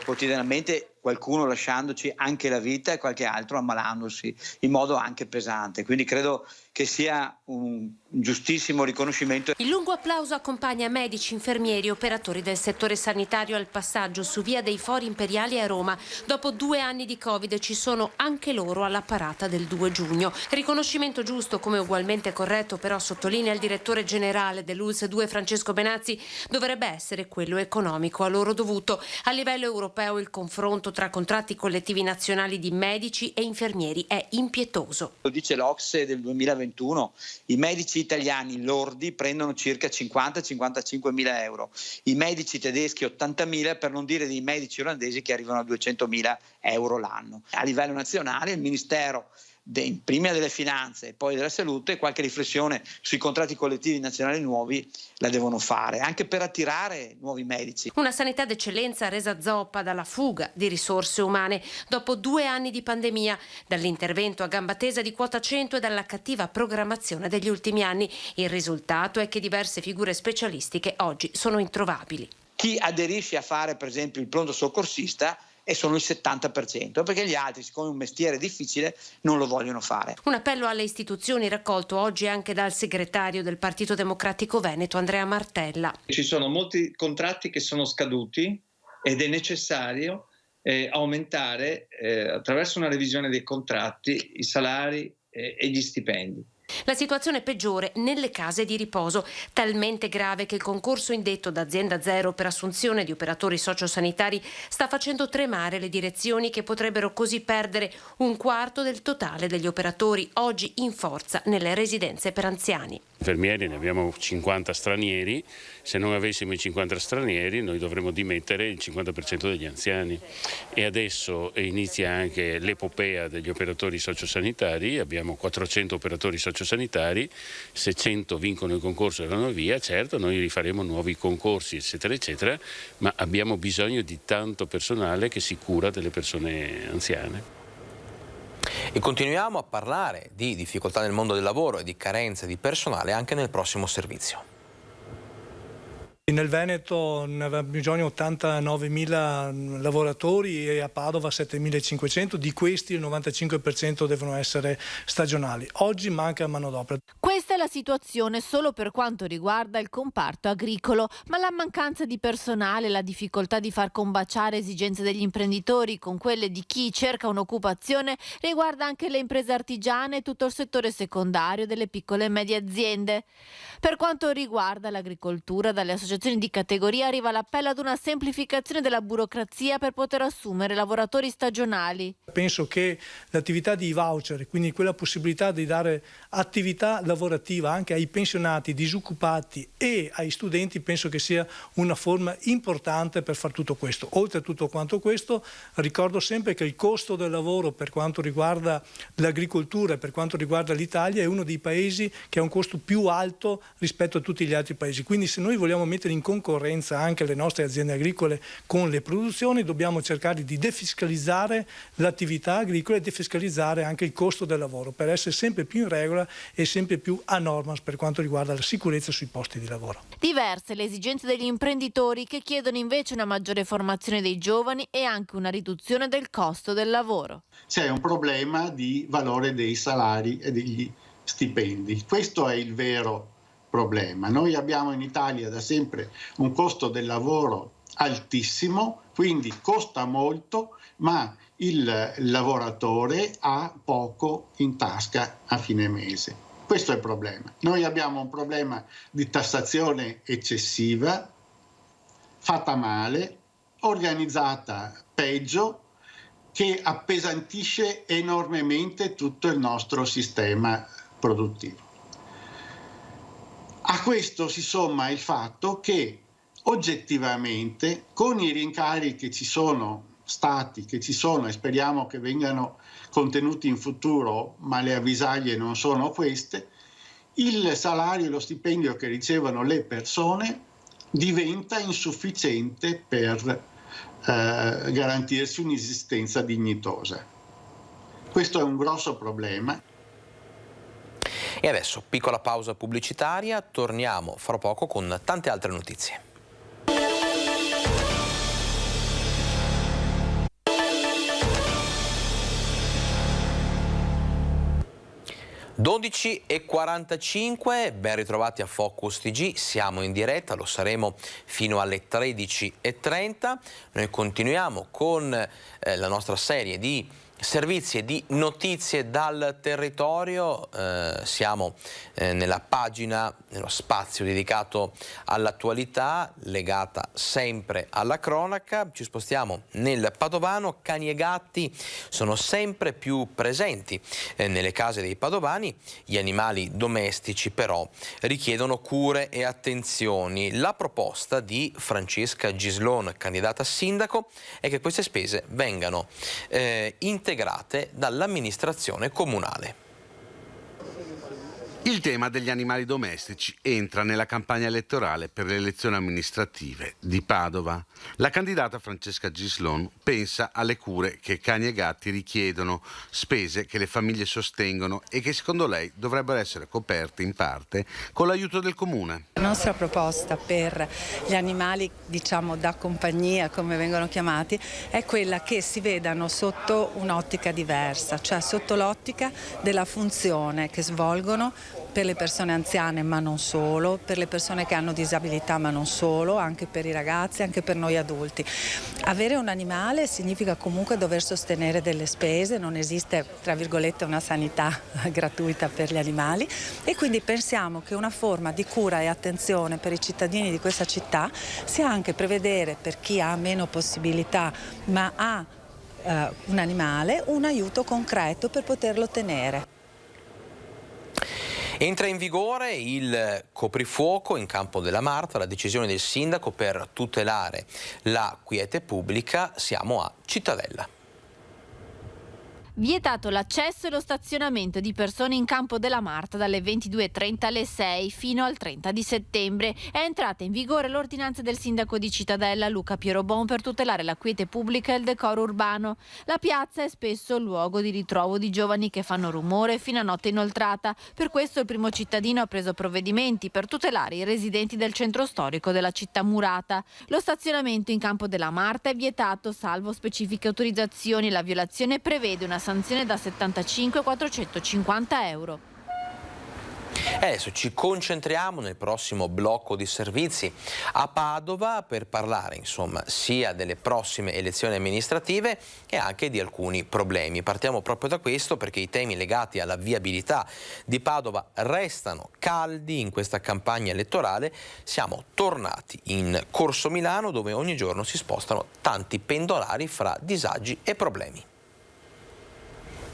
quotidianamente, qualcuno lasciandoci anche la vita e qualche altro ammalandosi in modo anche pesante. Quindi credo che sia un giustissimo riconoscimento. Il lungo applauso accompagna medici, infermieri e operatori del settore sanitario al passaggio su Via dei Fori Imperiali a Roma. Dopo 2 anni di Covid ci sono anche loro alla parata del 2 giugno. Riconoscimento giusto, come ugualmente corretto, però sottolinea il direttore generale dell'ULSS 2 Francesco Benazzi, dovrebbe essere quello economico a loro dovuto. A livello europeo il confronto tra contratti collettivi nazionali di medici e infermieri è impietoso. Lo dice l'Ocse del 2021, i medici italiani lordi prendono circa 50-55 mila euro, i medici tedeschi 80 mila, per non dire dei medici olandesi che arrivano a 200 mila euro l'anno. A livello nazionale il Ministero prima delle finanze e poi della salute qualche riflessione sui contratti collettivi nazionali nuovi la devono fare, anche per attirare nuovi medici. Una sanità d'eccellenza resa zoppa dalla fuga di risorse umane dopo 2 anni di pandemia, dall'intervento a gamba tesa di quota 100 e dalla cattiva programmazione degli ultimi anni. Il risultato è che diverse figure specialistiche oggi sono introvabili. Chi aderisce a fare per esempio il pronto soccorsista e sono il 70%, perché gli altri, siccome è un mestiere difficile, non lo vogliono fare. Un appello alle istituzioni raccolto oggi anche dal segretario del Partito Democratico Veneto, Andrea Martella. Ci sono molti contratti che sono scaduti ed è necessario aumentare attraverso una revisione dei contratti i salari e gli stipendi. La situazione peggiore nelle case di riposo, talmente grave che il concorso indetto da Azienda Zero per assunzione di operatori sociosanitari sta facendo tremare le direzioni, che potrebbero così perdere un quarto del totale degli operatori oggi in forza nelle residenze per anziani. Infermieri ne abbiamo 50 stranieri, se non avessimo i 50 stranieri noi dovremmo dimettere il 50% degli anziani, e adesso inizia anche l'epopea degli operatori sociosanitari. Abbiamo 400 operatori sociosanitari, se 100 vincono il concorso e vanno via, certo noi rifaremo nuovi concorsi eccetera eccetera, ma abbiamo bisogno di tanto personale che si cura delle persone anziane. E continuiamo a parlare di difficoltà nel mondo del lavoro e di carenza di personale anche nel prossimo servizio. Nel Veneto ne aveva bisogno 89.000 lavoratori e a Padova 7.500, di questi il 95% devono essere stagionali. Oggi manca manodopera. Questa è la situazione solo per quanto riguarda il comparto agricolo, ma la mancanza di personale, la difficoltà di far combaciare esigenze degli imprenditori con quelle di chi cerca un'occupazione riguarda anche le imprese artigiane e tutto il settore secondario delle piccole e medie aziende. Per quanto riguarda l'agricoltura, dalle associazioni di categoria arriva l'appello ad una semplificazione della burocrazia per poter assumere lavoratori stagionali. Penso che l'attività di voucher, quindi quella possibilità di dare attività lavorativa anche ai pensionati, disoccupati e ai studenti, penso che sia una forma importante per far tutto questo. Oltre a tutto quanto questo, ricordo sempre che il costo del lavoro per quanto riguarda l'agricoltura e per quanto riguarda l'Italia è uno dei paesi che ha un costo più alto rispetto a tutti gli altri paesi. Quindi se noi vogliamo mettere in concorrenza anche le nostre aziende agricole con le produzioni, dobbiamo cercare di defiscalizzare l'attività agricola e defiscalizzare anche il costo del lavoro per essere sempre più in regola e sempre più a norma per quanto riguarda la sicurezza sui posti di lavoro. Diverse le esigenze degli imprenditori, che chiedono invece una maggiore formazione dei giovani e anche una riduzione del costo del lavoro. C'è un problema di valore dei salari e degli stipendi. Questo è il vero problema. Noi abbiamo in Italia da sempre un costo del lavoro altissimo, quindi costa molto, ma il lavoratore ha poco in tasca a fine mese. Questo è il problema. Noi abbiamo un problema di tassazione eccessiva, fatta male, organizzata peggio, che appesantisce enormemente tutto il nostro sistema produttivo. A questo si somma il fatto che oggettivamente, con i rincari che ci sono stati, che ci sono e speriamo che vengano contenuti in futuro, ma le avvisaglie non sono queste, il salario e lo stipendio che ricevono le persone diventa insufficiente per garantirsi un'esistenza dignitosa. Questo è un grosso problema. E adesso, piccola pausa pubblicitaria, torniamo fra poco con tante altre notizie. (12:45), ben ritrovati a Focus TG, siamo in diretta, lo saremo fino alle 13:30. Noi continuiamo con la nostra serie di servizi e di notizie dal territorio. Siamo nella pagina, nello spazio dedicato all'attualità, legata sempre alla cronaca. Ci spostiamo nel Padovano. Cani e gatti sono sempre più presenti nelle case dei padovani. Gli animali domestici però richiedono cure e attenzioni. La proposta di Francesca Gislon, candidata a sindaco, è che queste spese vengano integrate dall'amministrazione comunale. Il tema degli animali domestici entra nella campagna elettorale per le elezioni amministrative di Padova. La candidata Francesca Gislon pensa alle cure che cani e gatti richiedono, spese che le famiglie sostengono e che secondo lei dovrebbero essere coperte in parte con l'aiuto del comune. La nostra proposta per gli animali, diciamo da compagnia come vengono chiamati, è quella che si vedano sotto un'ottica diversa, cioè sotto l'ottica della funzione che svolgono per le persone anziane, ma non solo, per le persone che hanno disabilità, ma non solo, anche per i ragazzi, anche per noi adulti. Avere un animale significa comunque dover sostenere delle spese, non esiste, tra virgolette, una sanità gratuita per gli animali, e quindi pensiamo che una forma di cura e attenzione per i cittadini di questa città sia anche prevedere, per chi ha meno possibilità ma ha un animale, un aiuto concreto per poterlo tenere. Entra in vigore il coprifuoco in Campo della Marta, la decisione del sindaco per tutelare la quiete pubblica. Siamo a Cittadella. Vietato l'accesso e lo stazionamento di persone in Campo della Marta dalle 22:30 alle 6 fino al 30 di settembre. È entrata in vigore l'ordinanza del sindaco di Cittadella, Luca Pierobon, per tutelare la quiete pubblica e il decoro urbano. La piazza è spesso luogo di ritrovo di giovani che fanno rumore fino a notte inoltrata. Per questo il primo cittadino ha preso provvedimenti per tutelare i residenti del centro storico della città murata. Lo stazionamento in Campo della Marta è vietato salvo specifiche autorizzazioni. La violazione prevede una sanzione da 75 a 450 euro. Adesso ci concentriamo nel prossimo blocco di servizi a Padova per parlare sia delle prossime elezioni amministrative e anche di alcuni problemi. Partiamo proprio da questo perché i temi legati alla viabilità di Padova restano caldi in questa campagna elettorale. Siamo tornati in Corso Milano dove ogni giorno si spostano tanti pendolari fra disagi e problemi.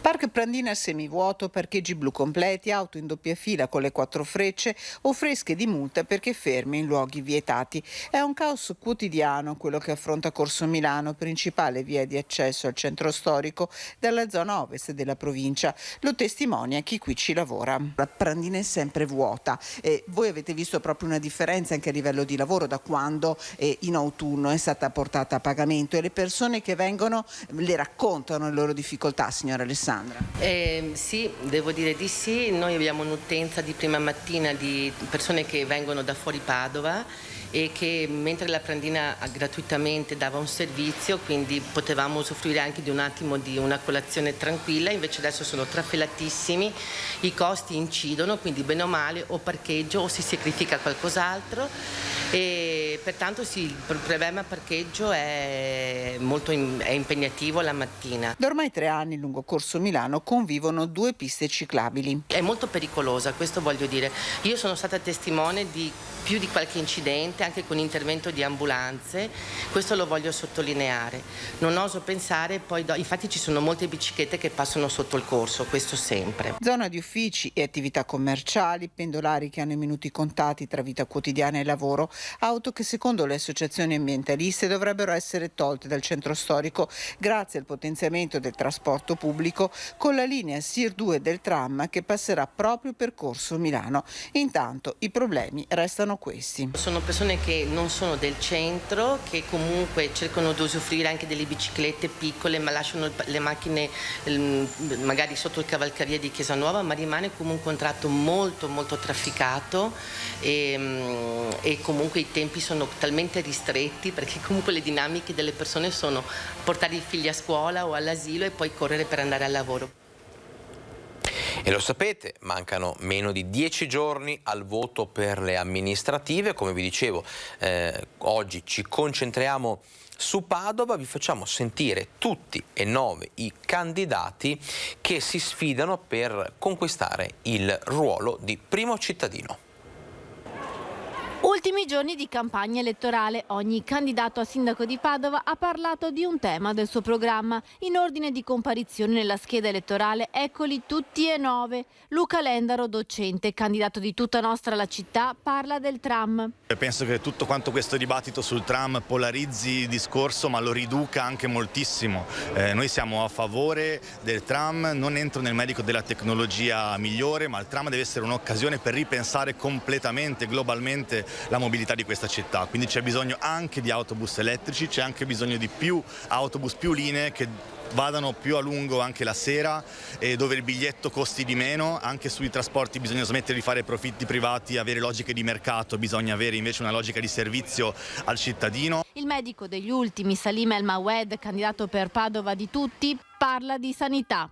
Parco Prandina semivuoto, parcheggi blu completi, auto in doppia fila con le 4 frecce o fresche di multa perché fermi in luoghi vietati. È un caos quotidiano quello che affronta Corso Milano, principale via di accesso al centro storico dalla zona ovest della provincia. Lo testimonia chi qui ci lavora. La Prandina è sempre vuota e voi avete visto proprio una differenza anche a livello di lavoro da quando in autunno è stata portata a pagamento, e le persone che vengono le raccontano le loro difficoltà, signora Alessandra. Sì, devo dire di sì. Noi abbiamo un'utenza di prima mattina di persone che vengono da fuori Padova e che mentre la Prandina gratuitamente dava un servizio, quindi potevamo usufruire anche di un attimo di una colazione tranquilla, invece adesso sono trafelatissimi, i costi incidono, quindi bene o male o parcheggio o si sacrifica qualcos'altro, e pertanto sì, il problema parcheggio è impegnativo la mattina. Da ormai 3 anni lungo Corso Milano convivono 2 piste ciclabili. È molto pericolosa, questo voglio dire. Io sono stata testimone di più di qualche incidente, anche con intervento di ambulanze, questo lo voglio sottolineare. Non oso pensare, poi infatti ci sono molte biciclette che passano sotto il corso, questo sempre. Zona di uffici e attività commerciali, pendolari che hanno i minuti contati tra vita quotidiana e lavoro, auto che secondo le associazioni ambientaliste dovrebbero essere tolte dal centro storico grazie al potenziamento del trasporto pubblico con la linea SIR 2 del tram che passerà proprio per Corso Milano. Intanto i problemi restano questi. Sono persone che non sono del centro, che comunque cercano di usufruire anche delle biciclette piccole, ma lasciano le macchine magari sotto il cavalcavia di Chiesa Nuova, ma rimane comunque un tratto molto molto trafficato e comunque i tempi sono talmente ristretti perché comunque le dinamiche delle persone sono portare i figli a scuola o all'asilo e poi correre per andare al lavoro. E lo sapete, mancano meno di 10 giorni al voto per le amministrative. Come vi dicevo, oggi ci concentriamo su Padova, vi facciamo sentire tutti e 9 i candidati che si sfidano per conquistare il ruolo di primo cittadino. Ultimi giorni di campagna elettorale. Ogni candidato a sindaco di Padova ha parlato di un tema del suo programma. In ordine di comparizione nella scheda elettorale, eccoli tutti e 9. Luca Lendaro, docente, candidato di Tutta Nostra la città, parla del tram. Penso che tutto quanto questo dibattito sul tram polarizzi il discorso, ma lo riduca anche moltissimo. Noi siamo a favore del tram, non entro nel merito della tecnologia migliore, ma il tram deve essere un'occasione per ripensare completamente, globalmente, la mobilità di questa città. Quindi c'è bisogno anche di autobus elettrici, c'è anche bisogno di più autobus, più linee che vadano più a lungo anche la sera, dove il biglietto costi di meno. Anche sui trasporti bisogna smettere di fare profitti privati, avere logiche di mercato, bisogna avere invece una logica di servizio al cittadino. Il medico degli ultimi, Salim El Mawed, candidato per Padova di tutti, parla di sanità.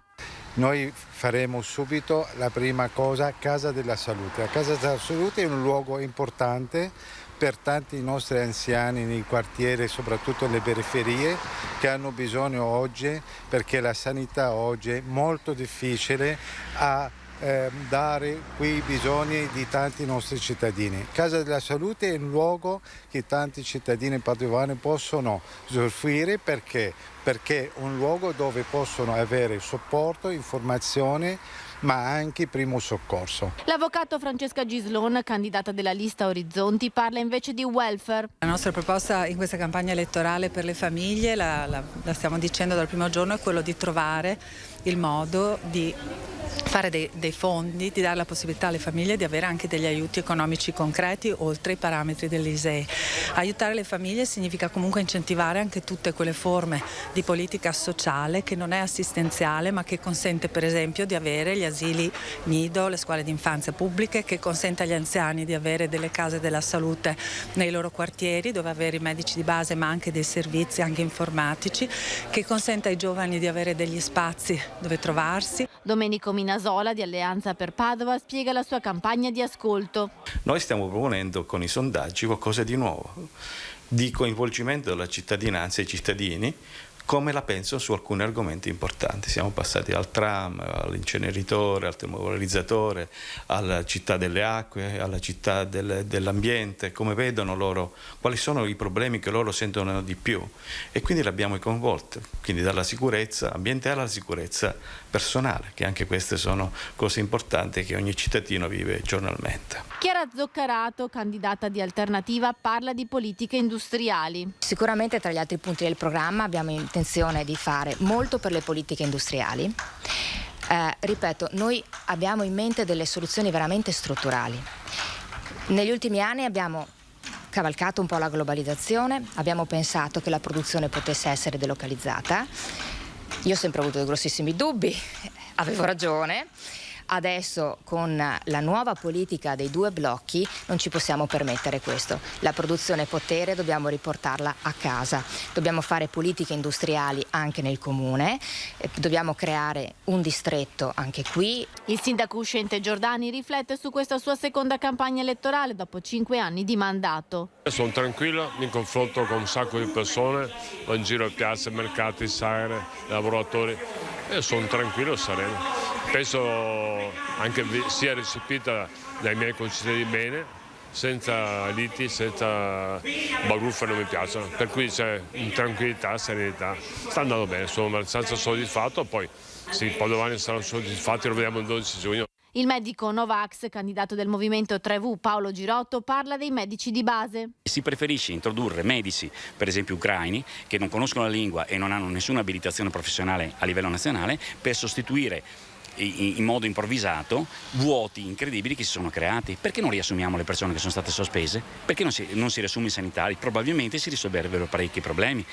noi faremo subito la prima cosa, Casa della Salute. La Casa della Salute è un luogo importante per tanti nostri anziani nei quartieri, soprattutto nelle periferie, che hanno bisogno oggi, perché la sanità oggi è molto difficile a dare quei bisogni di tanti nostri cittadini. Casa della Salute è un luogo che tanti cittadini padovani possono usufruire perché è un luogo dove possono avere supporto, informazione, ma anche primo soccorso. L'avvocato Francesca Gislon, candidata della lista Orizzonti, parla invece di welfare. La nostra proposta in questa campagna elettorale per le famiglie, la stiamo dicendo dal primo giorno, è quello di trovare il modo di fare dei fondi, di dare la possibilità alle famiglie di avere anche degli aiuti economici concreti oltre i parametri dell'ISEE. Aiutare le famiglie significa comunque incentivare anche tutte quelle forme di politica sociale che non è assistenziale ma che consente per esempio di avere gli asili nido, le scuole di infanzia pubbliche, che consente agli anziani di avere delle case della salute nei loro quartieri dove avere i medici di base ma anche dei servizi anche informatici, che consente ai giovani di avere degli spazi dove trovarsi. Domenico Minasola di Alleanza per Padova spiega la sua campagna di ascolto. Noi stiamo proponendo con i sondaggi qualcosa di nuovo, di coinvolgimento della cittadinanza e i cittadini, come la pensano su alcuni argomenti importanti. Siamo passati dal tram, all'inceneritore, al termovalorizzatore, alla città delle acque, alla città dell'ambiente, come vedono loro, quali sono i problemi che loro sentono di più, e quindi le abbiamo coinvolte, quindi dalla sicurezza ambientale alla sicurezza personale, che anche queste sono cose importanti che ogni cittadino vive giornalmente. Chiara Zoccarato, candidata di Alternativa, parla di politiche industriali. Sicuramente tra gli altri punti del programma abbiamo intenzione di fare molto per le politiche industriali. Ripeto, noi abbiamo in mente delle soluzioni veramente strutturali. Negli ultimi anni abbiamo cavalcato un po' la globalizzazione, abbiamo pensato che la produzione potesse essere delocalizzata. Io ho sempre avuto dei grossissimi dubbi, avevo ragione. Adesso con la nuova politica dei 2 blocchi non ci possiamo permettere questo. La produzione potere dobbiamo riportarla a casa, dobbiamo fare politiche industriali anche nel comune, dobbiamo creare un distretto anche qui. Il sindaco uscente Giordani riflette su questa sua seconda campagna elettorale dopo 5 anni di mandato. Sono tranquillo in confronto con un sacco di persone, ho in giro a piazze, mercati, sagre, lavoratori, e sono tranquillo e sereno. Penso anche sia recepita dai miei concittadini bene, senza liti, senza baruffe, non mi piacciono, per cui c'è tranquillità, serenità, sta andando bene, sono abbastanza soddisfatto, poi se i padovani saranno soddisfatti lo vediamo il 12 giugno. Il medico Novax, candidato del Movimento 3V, Paolo Girotto, parla dei medici di base. Si preferisce introdurre medici, per esempio ucraini, che non conoscono la lingua e non hanno nessuna abilitazione professionale a livello nazionale, per sostituire in modo improvvisato vuoti incredibili che si sono creati. Perché non riassumiamo le persone che sono state sospese? Perché non si riassume i sanitari? Probabilmente si risolverebbero parecchi problemi.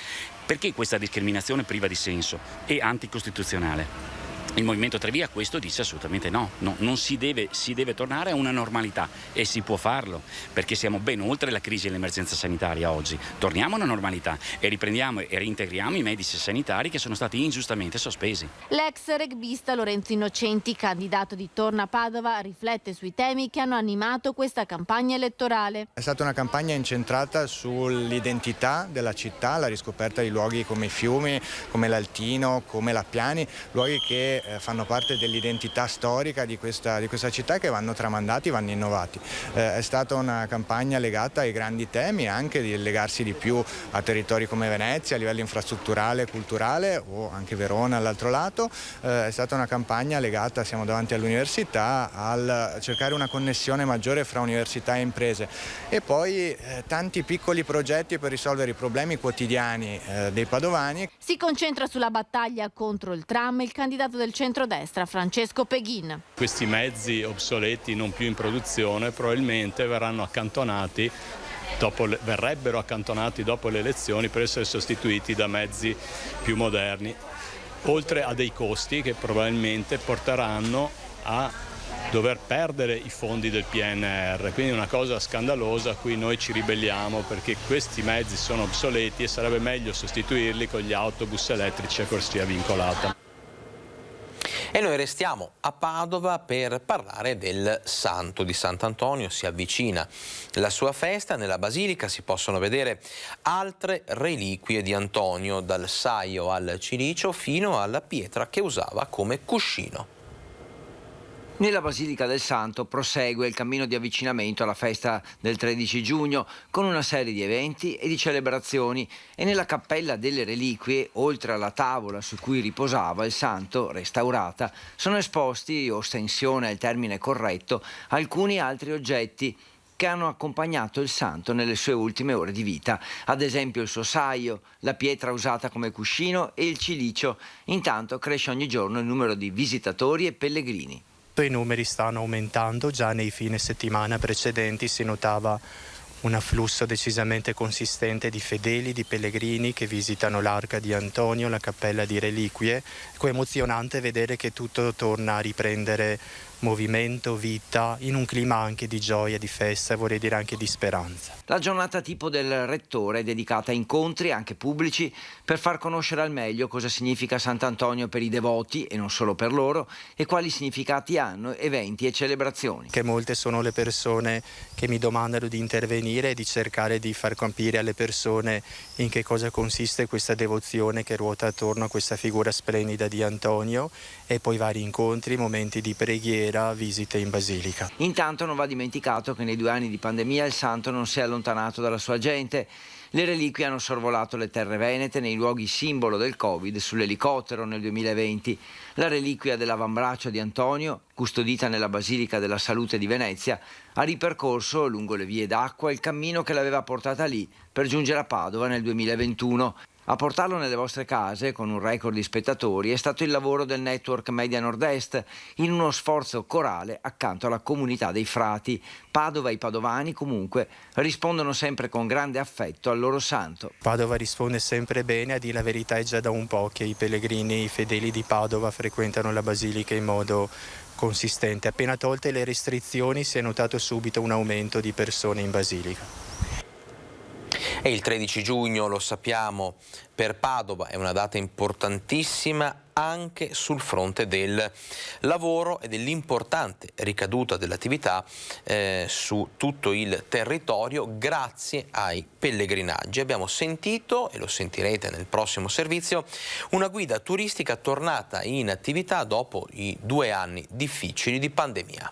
Perché questa discriminazione priva di senso e anticostituzionale? Il Movimento 3V a questo dice assolutamente no, non si deve tornare a una normalità, e si può farlo perché siamo ben oltre la crisi e l'emergenza sanitaria oggi. Torniamo a una normalità e riprendiamo e reintegriamo i medici sanitari che sono stati ingiustamente sospesi. L'ex rugbista Lorenzo Innocenti, candidato di Torna Padova, riflette sui temi che hanno animato questa campagna elettorale. È stata una campagna incentrata sull'identità della città, la riscoperta di luoghi come i fiumi, come l'Altino, come l'Appiani, luoghi che fanno parte dell'identità storica di questa città, che vanno tramandati, vanno innovati. È stata una campagna legata ai grandi temi, anche di legarsi di più a territori come Venezia a livello infrastrutturale e culturale, o anche Verona all'altro lato. È stata una campagna legata, siamo davanti all'università, al cercare una connessione maggiore fra università e imprese, e poi tanti piccoli progetti per risolvere i problemi quotidiani dei padovani. Si concentra sulla battaglia contro il tram il candidato del centrodestra Francesco Peghin. Questi mezzi obsoleti, non più in produzione, probabilmente verrebbero accantonati dopo le elezioni per essere sostituiti da mezzi più moderni, oltre a dei costi che probabilmente porteranno a dover perdere i fondi del PNR, quindi una cosa scandalosa a cui noi ci ribelliamo, perché questi mezzi sono obsoleti e sarebbe meglio sostituirli con gli autobus elettrici a corsia vincolata. E noi restiamo a Padova per parlare del santo di Sant'Antonio. Si avvicina la sua festa, nella basilica si possono vedere altre reliquie di Antonio, dal saio al cilicio fino alla pietra che usava come cuscino. Nella Basilica del Santo prosegue il cammino di avvicinamento alla festa del 13 giugno con una serie di eventi e di celebrazioni e nella Cappella delle Reliquie, oltre alla tavola su cui riposava il santo, restaurata, sono esposti, ostensione è il termine corretto, alcuni altri oggetti che hanno accompagnato il santo nelle sue ultime ore di vita, ad esempio il suo saio, la pietra usata come cuscino e il cilicio. Intanto cresce ogni giorno il numero di visitatori e pellegrini. I numeri stanno aumentando, già nei fine settimana precedenti si notava un afflusso decisamente consistente di fedeli, di pellegrini che visitano l'Arca di Antonio, la Cappella di Reliquie. È emozionante vedere che tutto torna a riprendere movimento, vita, in un clima anche di gioia, di festa e vorrei dire anche di speranza. La giornata tipo del Rettore è dedicata a incontri anche pubblici per far conoscere al meglio cosa significa Sant'Antonio per i devoti e non solo per loro e quali significati hanno eventi e celebrazioni. Che molte sono le persone che mi domandano di intervenire e di cercare di far capire alle persone in che cosa consiste questa devozione che ruota attorno a questa figura splendida di Antonio e poi vari incontri, momenti di preghiera, visite in basilica. Intanto non va dimenticato che nei 2 anni di pandemia il santo non si è allontanato dalla sua gente. Le reliquie hanno sorvolato le terre venete nei luoghi simbolo del Covid sull'elicottero nel 2020. La reliquia dell'avambraccio di Antonio, custodita nella Basilica della Salute di Venezia, ha ripercorso lungo le vie d'acqua il cammino che l'aveva portata lì per giungere a Padova nel 2021. A portarlo nelle vostre case, con un record di spettatori, è stato il lavoro del network Media Nord-Est, in uno sforzo corale accanto alla comunità dei frati. Padova e i padovani, comunque, rispondono sempre con grande affetto al loro santo. Padova risponde sempre bene, a dire la verità è già da un po' che i pellegrini, i fedeli di Padova frequentano la basilica in modo consistente. Appena tolte le restrizioni si è notato subito un aumento di persone in basilica. E il 13 giugno, lo sappiamo, per Padova è una data importantissima anche sul fronte del lavoro e dell'importante ricaduta dell'attività su tutto il territorio grazie ai pellegrinaggi. Abbiamo sentito, e lo sentirete nel prossimo servizio, una guida turistica tornata in attività dopo i 2 anni difficili di pandemia.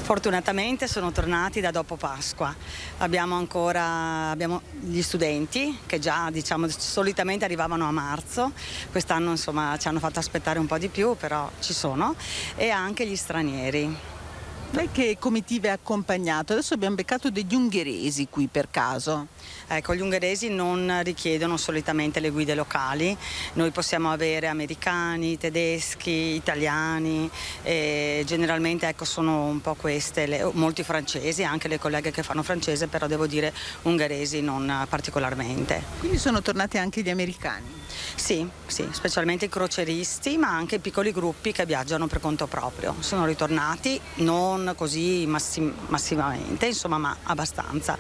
Fortunatamente sono tornati da dopo Pasqua. Abbiamo gli studenti che già solitamente arrivavano a marzo, quest'anno insomma ci hanno fatto aspettare un po' di più, però ci sono, e anche gli stranieri. Lei che comitiva è accompagnato? Adesso abbiamo beccato degli ungheresi qui per caso. Ecco, gli ungheresi non richiedono solitamente le guide locali, noi possiamo avere americani, tedeschi, italiani, e generalmente sono un po' queste, molti francesi, anche le colleghe che fanno francese, però devo dire ungheresi non particolarmente. Quindi sono tornati anche gli americani? Sì, specialmente i croceristi, ma anche piccoli gruppi che viaggiano per conto proprio. Sono ritornati, non così massivamente, insomma, ma abbastanza.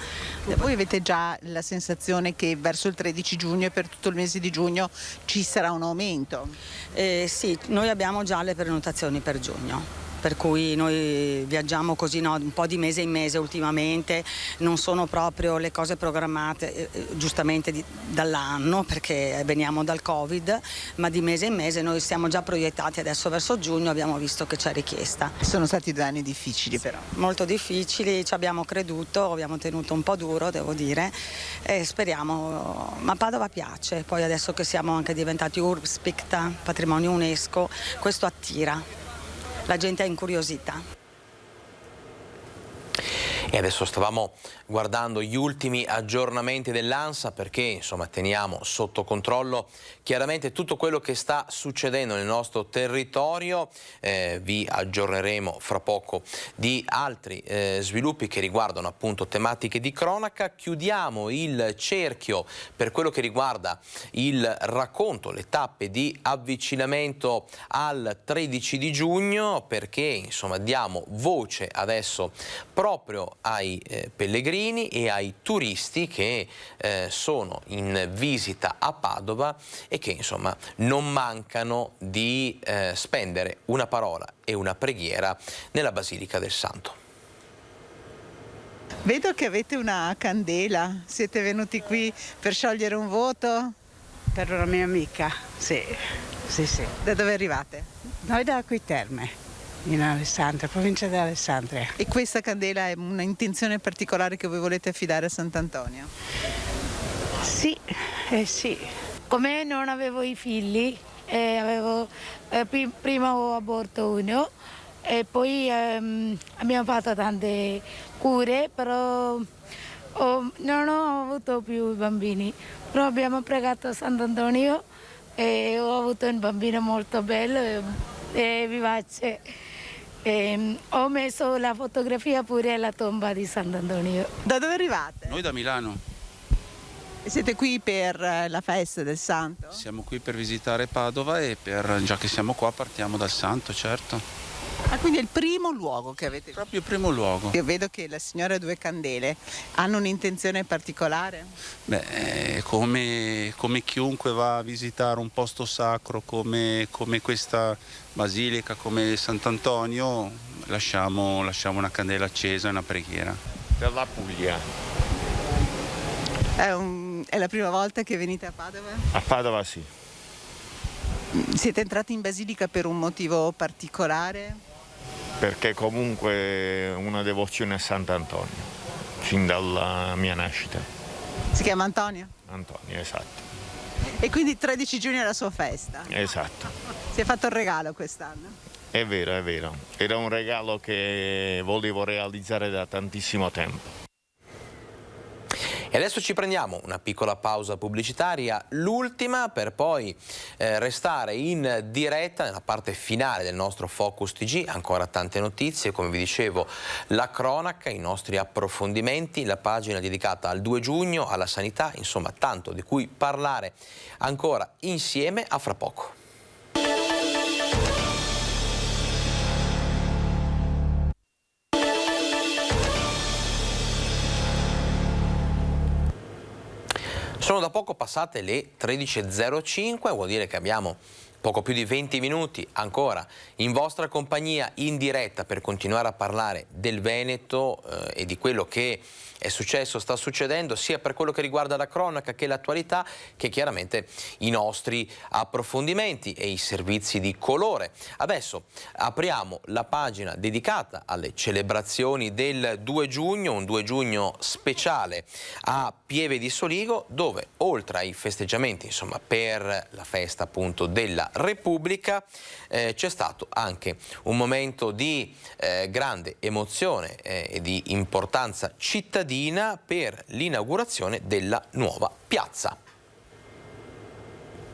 Voi avete già la sensazione che verso il 13 giugno e per tutto il mese di giugno ci sarà un aumento? Sì, noi abbiamo già le prenotazioni per giugno. Per cui noi viaggiamo così un po' di mese in mese ultimamente, non sono proprio le cose programmate giustamente dall'anno perché veniamo dal Covid, ma di mese in mese noi siamo già proiettati adesso verso giugno, abbiamo visto che c'è richiesta. Sono stati 2 anni difficili però. Molto difficili, ci abbiamo creduto, abbiamo tenuto un po' duro devo dire e speriamo, ma Padova piace, poi adesso che siamo anche diventati URBS-PICTA, patrimonio UNESCO, questo attira. La gente è incuriosita. E adesso stavamo guardando gli ultimi aggiornamenti dell'ANSA perché insomma teniamo sotto controllo chiaramente tutto quello che sta succedendo nel nostro territorio. Vi aggiorneremo fra poco di altri sviluppi che riguardano appunto tematiche di cronaca. Chiudiamo il cerchio per quello che riguarda il racconto, le tappe di avvicinamento al 13 di giugno perché insomma diamo voce adesso proprio ai pellegrini e ai turisti che sono in visita a Padova e che insomma non mancano di spendere una parola e una preghiera nella Basilica del Santo. Vedo che avete una candela, siete venuti qui per sciogliere un voto? Per una mia amica, sì. Da dove arrivate? Noi da Acqui Terme, in Alessandria, provincia di Alessandria. E questa candela è un'intenzione particolare che voi volete affidare a Sant'Antonio? Sì. Come non avevo i figli, prima ho aborto uno e poi abbiamo fatto tante cure, però non ho avuto più bambini. Però abbiamo pregato Sant'Antonio e ho avuto un bambino molto bello e vivace. Ho messo la fotografia pure alla tomba di Sant'Antonio. Da dove arrivate? Noi da Milano. E siete qui per la festa del Santo? Siamo qui per visitare Padova e già che siamo qua partiamo dal Santo, certo. Ah, quindi è il primo luogo che avete? Proprio il primo luogo. Io vedo che la signora Due Candele hanno un'intenzione particolare? Beh, come chiunque va a visitare un posto sacro come questa basilica, come Sant'Antonio, lasciamo una candela accesa e una preghiera. Per la Puglia. È la prima volta che venite a Padova? A Padova sì. Siete entrati in basilica per un motivo particolare? Perché comunque è una devozione a Sant'Antonio, fin dalla mia nascita. Si chiama Antonio? Antonio, esatto. E quindi 13 giugno è la sua festa? Esatto. Si è fatto il regalo quest'anno? È vero. Era un regalo che volevo realizzare da tantissimo tempo. E adesso ci prendiamo una piccola pausa pubblicitaria, l'ultima, per poi restare in diretta nella parte finale del nostro Focus TG. Ancora tante notizie, come vi dicevo, la cronaca, i nostri approfondimenti, la pagina dedicata al 2 giugno, alla sanità, insomma tanto di cui parlare ancora insieme. A fra poco. Sono da poco passate le 13.05, vuol dire che abbiamo poco più di 20 minuti ancora in vostra compagnia in diretta per continuare a parlare del Veneto e di quello che è successo, sta succedendo, sia per quello che riguarda la cronaca che l'attualità, che chiaramente i nostri approfondimenti e i servizi di colore. Adesso apriamo la pagina dedicata alle celebrazioni del 2 giugno, un 2 giugno speciale a Pieve di Soligo, dove oltre ai festeggiamenti, insomma, per la festa appunto della Repubblica, c'è stato anche un momento di grande emozione e di importanza cittadina per l'inaugurazione della nuova piazza.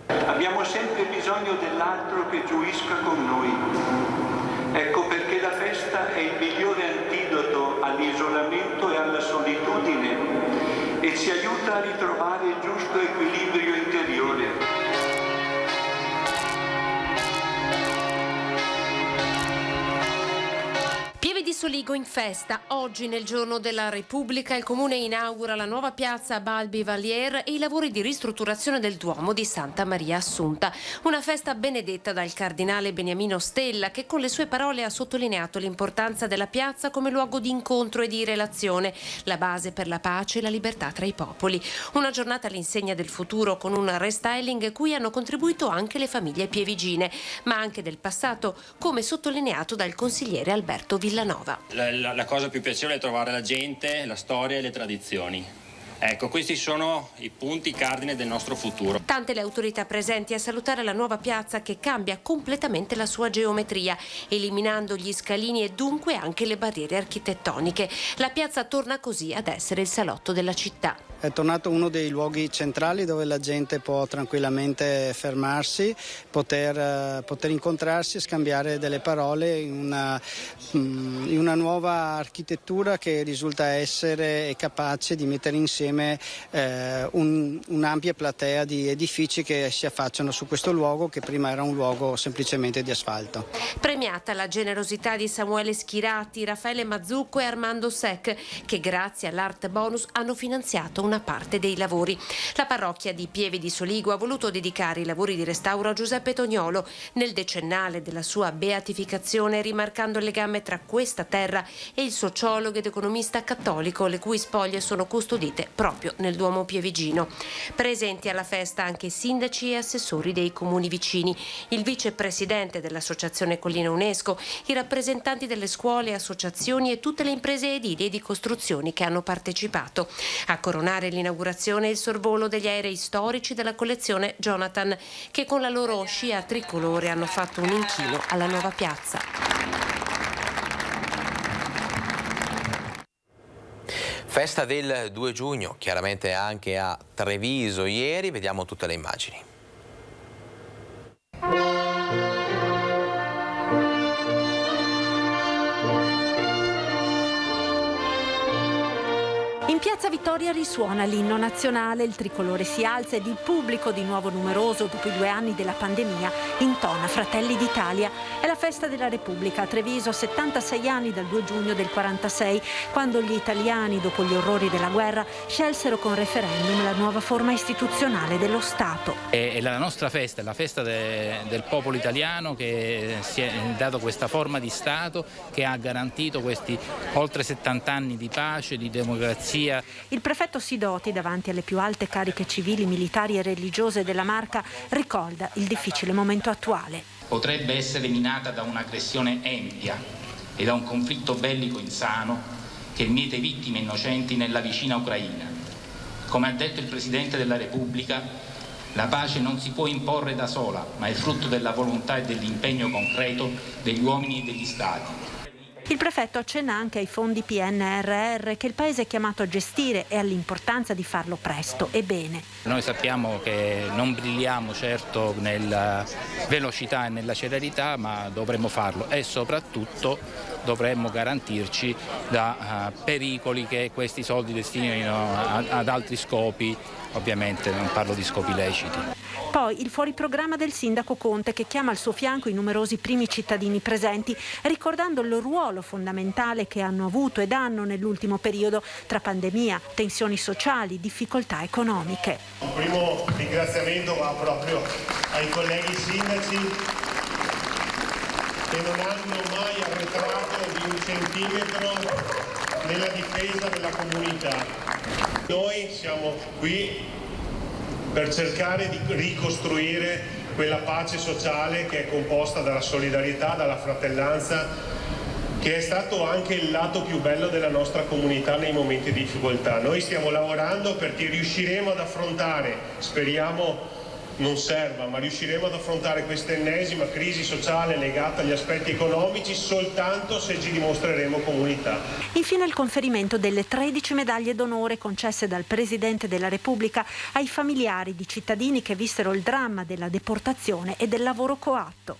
Abbiamo sempre bisogno dell'altro che gioisca con noi. Ecco perché la festa è il migliore antidoto all'isolamento e alla solitudine e ci aiuta a ritrovare il giusto equilibrio interiore. Pieve di Soligo in festa. Oggi, nel giorno della Repubblica, il Comune inaugura la nuova piazza Balbi Valier e i lavori di ristrutturazione del Duomo di Santa Maria Assunta. Una festa benedetta dal cardinale Beniamino Stella, che con le sue parole ha sottolineato l'importanza della piazza come luogo di incontro e di relazione, la base per la pace e la libertà tra i popoli. Una giornata all'insegna del futuro, con un restyling cui hanno contribuito anche le famiglie pievigine, ma anche del passato, come sottolineato dal consigliere Alberto Villanova. La cosa più piacevole è trovare la gente, la storia e le tradizioni. Ecco, questi sono i punti cardine del nostro futuro. Tante le autorità presenti a salutare la nuova piazza che cambia completamente la sua geometria, eliminando gli scalini e dunque anche le barriere architettoniche. La piazza torna così ad essere il salotto della città. È tornato uno dei luoghi centrali dove la gente può tranquillamente fermarsi, poter incontrarsi e scambiare delle parole in una nuova architettura che risulta essere capace di mettere insieme insieme un'ampia platea di edifici che si affacciano su questo luogo che prima era un luogo semplicemente di asfalto. Premiata la generosità di Samuele Schirati, Raffaele Mazzucco e Armando Sec, che grazie all'Art Bonus hanno finanziato una parte dei lavori. La parrocchia di Pieve di Soligo ha voluto dedicare i lavori di restauro a Giuseppe Toniolo nel decennale della sua beatificazione, rimarcando il legame tra questa terra e il sociologo ed economista cattolico, le cui spoglie sono custodite proprio nel Duomo pievigino. Presenti alla festa anche sindaci e assessori dei comuni vicini, il vicepresidente dell'Associazione Collina UNESCO, i rappresentanti delle scuole, associazioni e tutte le imprese edili e di costruzioni che hanno partecipato. A coronare l'inaugurazione il sorvolo degli aerei storici della collezione Jonathan, che con la loro scia tricolore hanno fatto un inchino alla nuova piazza. Festa del 2 giugno, chiaramente anche a Treviso ieri, vediamo tutte le immagini. In Piazza Vittoria risuona l'inno nazionale, il tricolore si alza ed il pubblico, di nuovo numeroso dopo i 2 anni della pandemia, intona Fratelli d'Italia. È la festa della Repubblica a Treviso, 76 anni dal 2 giugno del 46, quando gli italiani, dopo gli orrori della guerra, scelsero con referendum la nuova forma istituzionale dello Stato. È la nostra festa, è la festa del popolo italiano che si è dato questa forma di Stato che ha garantito questi oltre 70 anni di pace, di democrazia. Il prefetto Sidoti, davanti alle più alte cariche civili, militari e religiose della Marca, ricorda il difficile momento attuale. Potrebbe essere minata da un'aggressione empia e da un conflitto bellico insano che miete vittime innocenti nella vicina Ucraina. Come ha detto il Presidente della Repubblica, la pace non si può imporre da sola, ma è frutto della volontà e dell'impegno concreto degli uomini e degli Stati. Il prefetto accenna anche ai fondi PNRR che il Paese è chiamato a gestire e all'importanza di farlo presto e bene. Noi sappiamo che non brilliamo certo nella velocità e nella celerità, ma dovremmo farlo e soprattutto dovremmo garantirci da pericoli che questi soldi destinino ad altri scopi, ovviamente non parlo di scopi leciti. Poi il fuoriprogramma del sindaco Conte, che chiama al suo fianco i numerosi primi cittadini presenti, ricordando il ruolo fondamentale che hanno avuto ed hanno nell'ultimo periodo tra pandemia, tensioni sociali, difficoltà economiche. Un primo ringraziamento va proprio ai colleghi sindaci che non hanno mai arretrato di un centimetro nella difesa della comunità. Noi siamo qui per cercare di ricostruire quella pace sociale che è composta dalla solidarietà, dalla fratellanza, che è stato anche il lato più bello della nostra comunità nei momenti di difficoltà. Noi stiamo lavorando perché riusciremo ad affrontare, speriamo non serva, ma riusciremo ad affrontare questa ennesima crisi sociale legata agli aspetti economici soltanto se ci dimostreremo comunità. Infine il conferimento delle 13 medaglie d'onore concesse dal Presidente della Repubblica ai familiari di cittadini che vissero il dramma della deportazione e del lavoro coatto.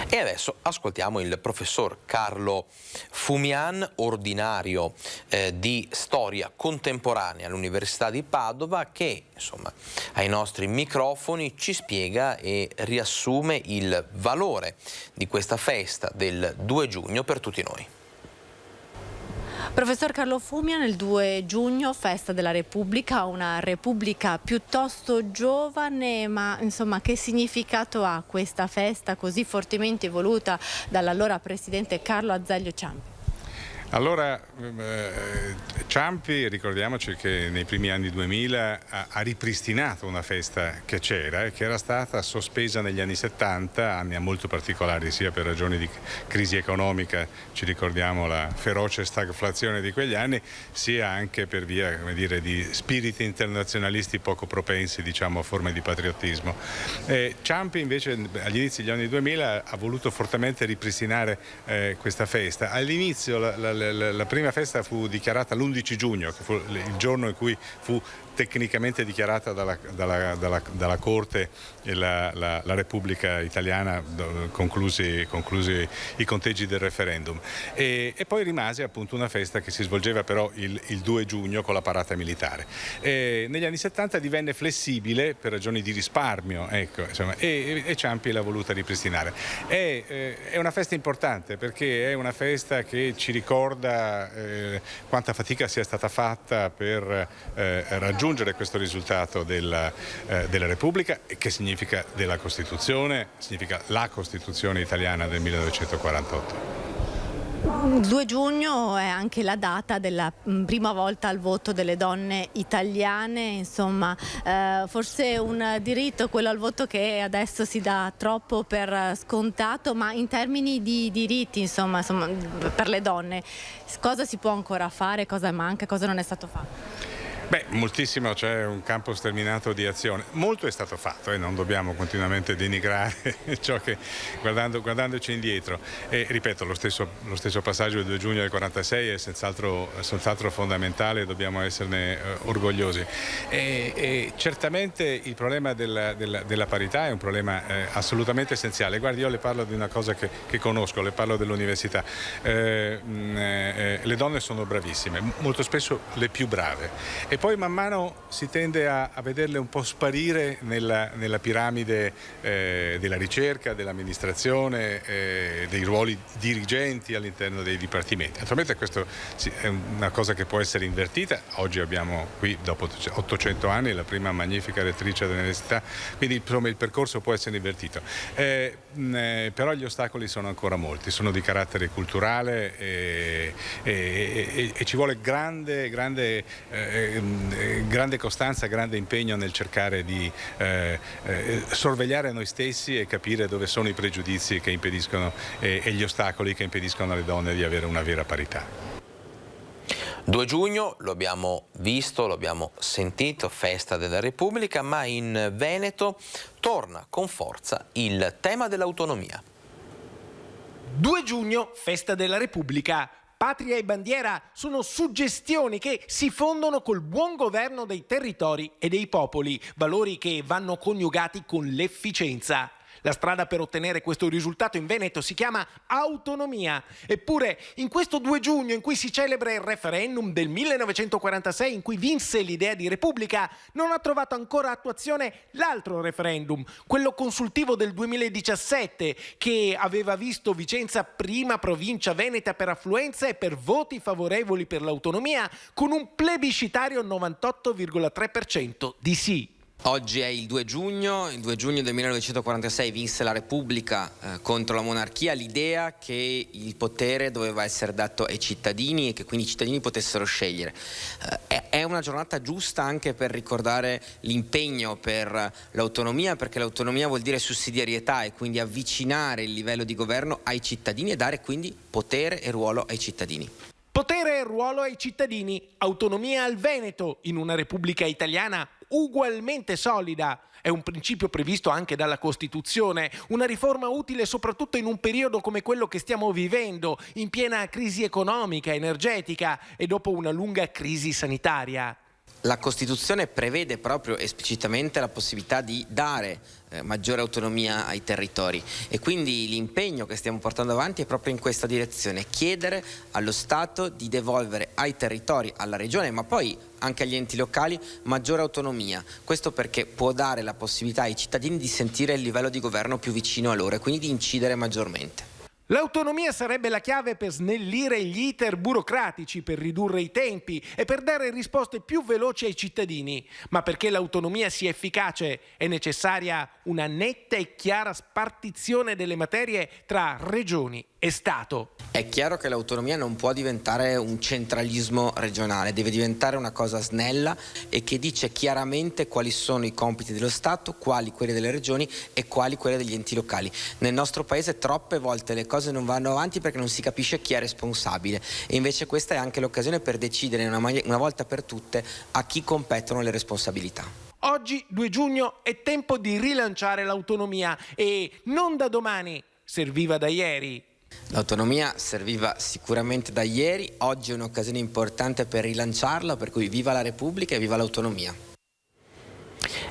E adesso ascoltiamo il professor Carlo Fumian, ordinario di storia contemporanea all'Università di Padova, che insomma ai nostri microfoni ci spiega e riassume il valore di questa festa del 2 giugno per tutti noi. Professor Carlo Fumian, il 2 giugno, festa della Repubblica, una Repubblica piuttosto giovane, ma insomma che significato ha questa festa così fortemente voluta dall'allora Presidente Carlo Azeglio Ciampi? Allora, Ciampi, ricordiamoci che nei primi anni 2000 ha ripristinato una festa che c'era e che era stata sospesa negli anni 70, anni molto particolari sia per ragioni di crisi economica, ci ricordiamo la feroce stagflazione di quegli anni, sia anche per via, come dire, di spiriti internazionalisti poco propensi, diciamo, a forme di patriottismo. Ciampi invece agli inizi degli anni 2000 ha voluto fortemente ripristinare questa festa. All'inizio la prima festa fu dichiarata l'11 l'11 giugno, che fu il giorno in cui fu tecnicamente dichiarata dalla Corte la Repubblica Italiana, conclusi i conteggi del referendum, e poi rimase appunto una festa che si svolgeva però il 2 giugno con la parata militare. Negli anni 70 divenne flessibile per ragioni di risparmio, ecco, insomma, e Ciampi l'ha voluta ripristinare. È una festa importante perché è una festa che ci ricorda quanta fatica sia stata fatta per raggiungere questo risultato della Repubblica, che significa della Costituzione, significa la Costituzione italiana del 1948. 2 giugno è anche la data della prima volta al voto delle donne italiane, insomma forse un diritto, quello al voto, che adesso si dà troppo per scontato, ma in termini di diritti insomma per le donne cosa si può ancora fare, cosa manca, cosa non è stato fatto? Beh, moltissimo, c'è un campo sterminato di azione. Molto è stato fatto e non dobbiamo continuamente denigrare ciò che, guardandoci indietro. E ripeto, lo stesso passaggio del 2 giugno del 46 è senz'altro fondamentale, dobbiamo esserne orgogliosi. E certamente il problema della parità è un problema assolutamente essenziale. Guardi, io le parlo di una cosa che conosco, le parlo dell'università. Le donne sono bravissime, molto spesso le più brave. E poi man mano si tende a vederle un po' sparire nella piramide della ricerca, dell'amministrazione, dei ruoli dirigenti all'interno dei dipartimenti. Naturalmente questo è una cosa che può essere invertita. Oggi abbiamo qui, dopo 800 anni, la prima magnifica rettrice dell'università, quindi insomma il percorso può essere invertito. Però gli ostacoli sono ancora molti, sono di carattere culturale e ci vuole grande costanza, grande impegno nel cercare di sorvegliare noi stessi e capire dove sono i pregiudizi che impediscono e gli ostacoli che impediscono alle donne di avere una vera parità. 2 giugno lo abbiamo visto, lo abbiamo sentito, festa della Repubblica, ma in Veneto torna con forza il tema dell'autonomia. 2 giugno, festa della Repubblica. Patria e bandiera sono suggestioni che si fondono col buon governo dei territori e dei popoli, valori che vanno coniugati con l'efficienza. La strada per ottenere questo risultato in Veneto si chiama autonomia. Eppure, in questo 2 giugno in cui si celebra il referendum del 1946 in cui vinse l'idea di Repubblica, non ha trovato ancora attuazione l'altro referendum, quello consultivo del 2017, che aveva visto Vicenza prima provincia veneta per affluenza e per voti favorevoli per l'autonomia, con un plebiscitario 98,3% di sì. Oggi è il 2 giugno del 1946 vinse la Repubblica contro la monarchia, l'idea che il potere doveva essere dato ai cittadini e che quindi i cittadini potessero scegliere. È una giornata giusta anche per ricordare l'impegno per l'autonomia, perché l'autonomia vuol dire sussidiarietà e quindi avvicinare il livello di governo ai cittadini e dare quindi potere e ruolo ai cittadini. Potere e ruolo ai cittadini, autonomia al Veneto in una Repubblica italiana ugualmente solida. È un principio previsto anche dalla Costituzione, una riforma utile soprattutto in un periodo come quello che stiamo vivendo, in piena crisi economica, energetica e dopo una lunga crisi sanitaria. La Costituzione prevede proprio esplicitamente la possibilità di dare maggiore autonomia ai territori e quindi l'impegno che stiamo portando avanti è proprio in questa direzione: chiedere allo Stato di devolvere ai territori, alla regione, ma poi anche agli enti locali maggiore autonomia. Questo perché può dare la possibilità ai cittadini di sentire il livello di governo più vicino a loro e quindi di incidere maggiormente. L'autonomia sarebbe la chiave per snellire gli iter burocratici, per ridurre i tempi e per dare risposte più veloci ai cittadini. Ma perché l'autonomia sia efficace è necessaria una netta e chiara spartizione delle materie tra regioni e Stato. È chiaro che l'autonomia non può diventare un centralismo regionale, deve diventare una cosa snella e che dice chiaramente quali sono i compiti dello Stato, quali quelli delle regioni e quali quelli degli enti locali. Nel nostro paese troppe volte le cose non vanno avanti perché non si capisce chi è responsabile e invece questa è anche l'occasione per decidere una volta per tutte a chi competono le responsabilità. Oggi, 2 giugno, è tempo di rilanciare l'autonomia e non da domani, serviva da ieri. L'autonomia serviva sicuramente da ieri, oggi è un'occasione importante per rilanciarla, per cui viva la Repubblica e viva l'autonomia.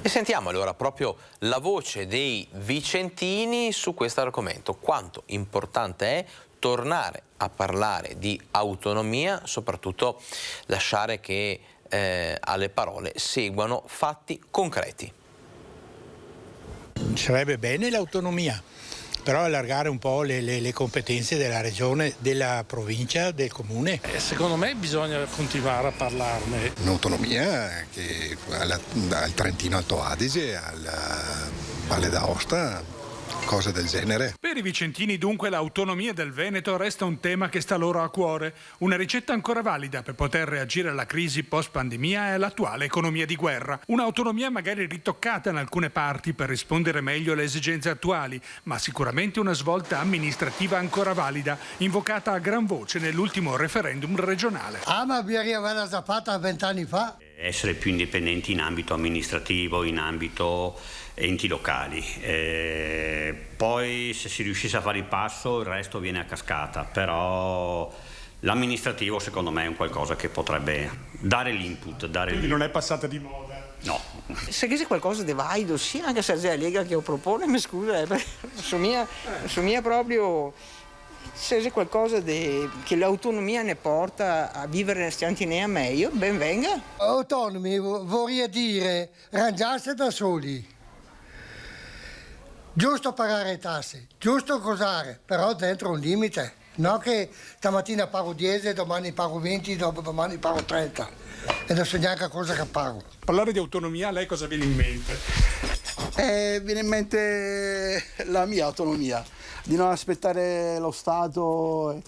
E sentiamo allora proprio la voce dei vicentini su questo argomento. Quanto importante è tornare a parlare di autonomia, soprattutto lasciare che alle parole seguano fatti concreti. Sarebbe bene l'autonomia, però allargare un po' le competenze della regione, della provincia, del comune. Secondo me bisogna continuare a parlarne. Un'autonomia che dal Trentino Alto Adige alla Valle d'Aosta, cose del genere. Per i vicentini dunque l'autonomia del Veneto resta un tema che sta loro a cuore, una ricetta ancora valida per poter reagire alla crisi post-pandemia e all'attuale economia di guerra. Un'autonomia magari ritoccata in alcune parti per rispondere meglio alle esigenze attuali, ma sicuramente una svolta amministrativa ancora valida, invocata a gran voce nell'ultimo referendum regionale. Ma Biaria Vela Zapata 20 anni fa. Essere più indipendenti in ambito amministrativo, in ambito enti locali. Poi se si riuscisse a fare il passo il resto viene a cascata, però l'amministrativo secondo me è un qualcosa che potrebbe dare l'input. Quindi non è passata di moda? No. Se c'è qualcosa di valido, sì, anche se è la Lega che lo propone, mi scusa, su mia proprio... Se c'è qualcosa che l'autonomia ne porta a vivere a meglio, ben venga. Autonomi vorrei dire rangiarsi da soli. Giusto pagare tasse, giusto cosare, però dentro un limite. No che stamattina pago 10, domani pago 20, dopodomani pago 30. E non so neanche cosa che pago. Parlare di autonomia, a lei cosa viene in mente? Viene in mente la mia autonomia. Di non aspettare lo Stato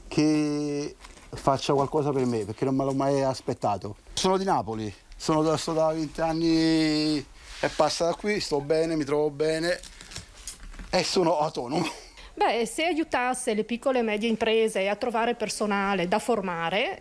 che faccia qualcosa per me, perché non me l'ho mai aspettato. Sono di Napoli, sto da 20 anni e passa da qui, sto bene, mi trovo bene e sono autonomo. Se aiutasse le piccole e medie imprese a trovare personale da formare,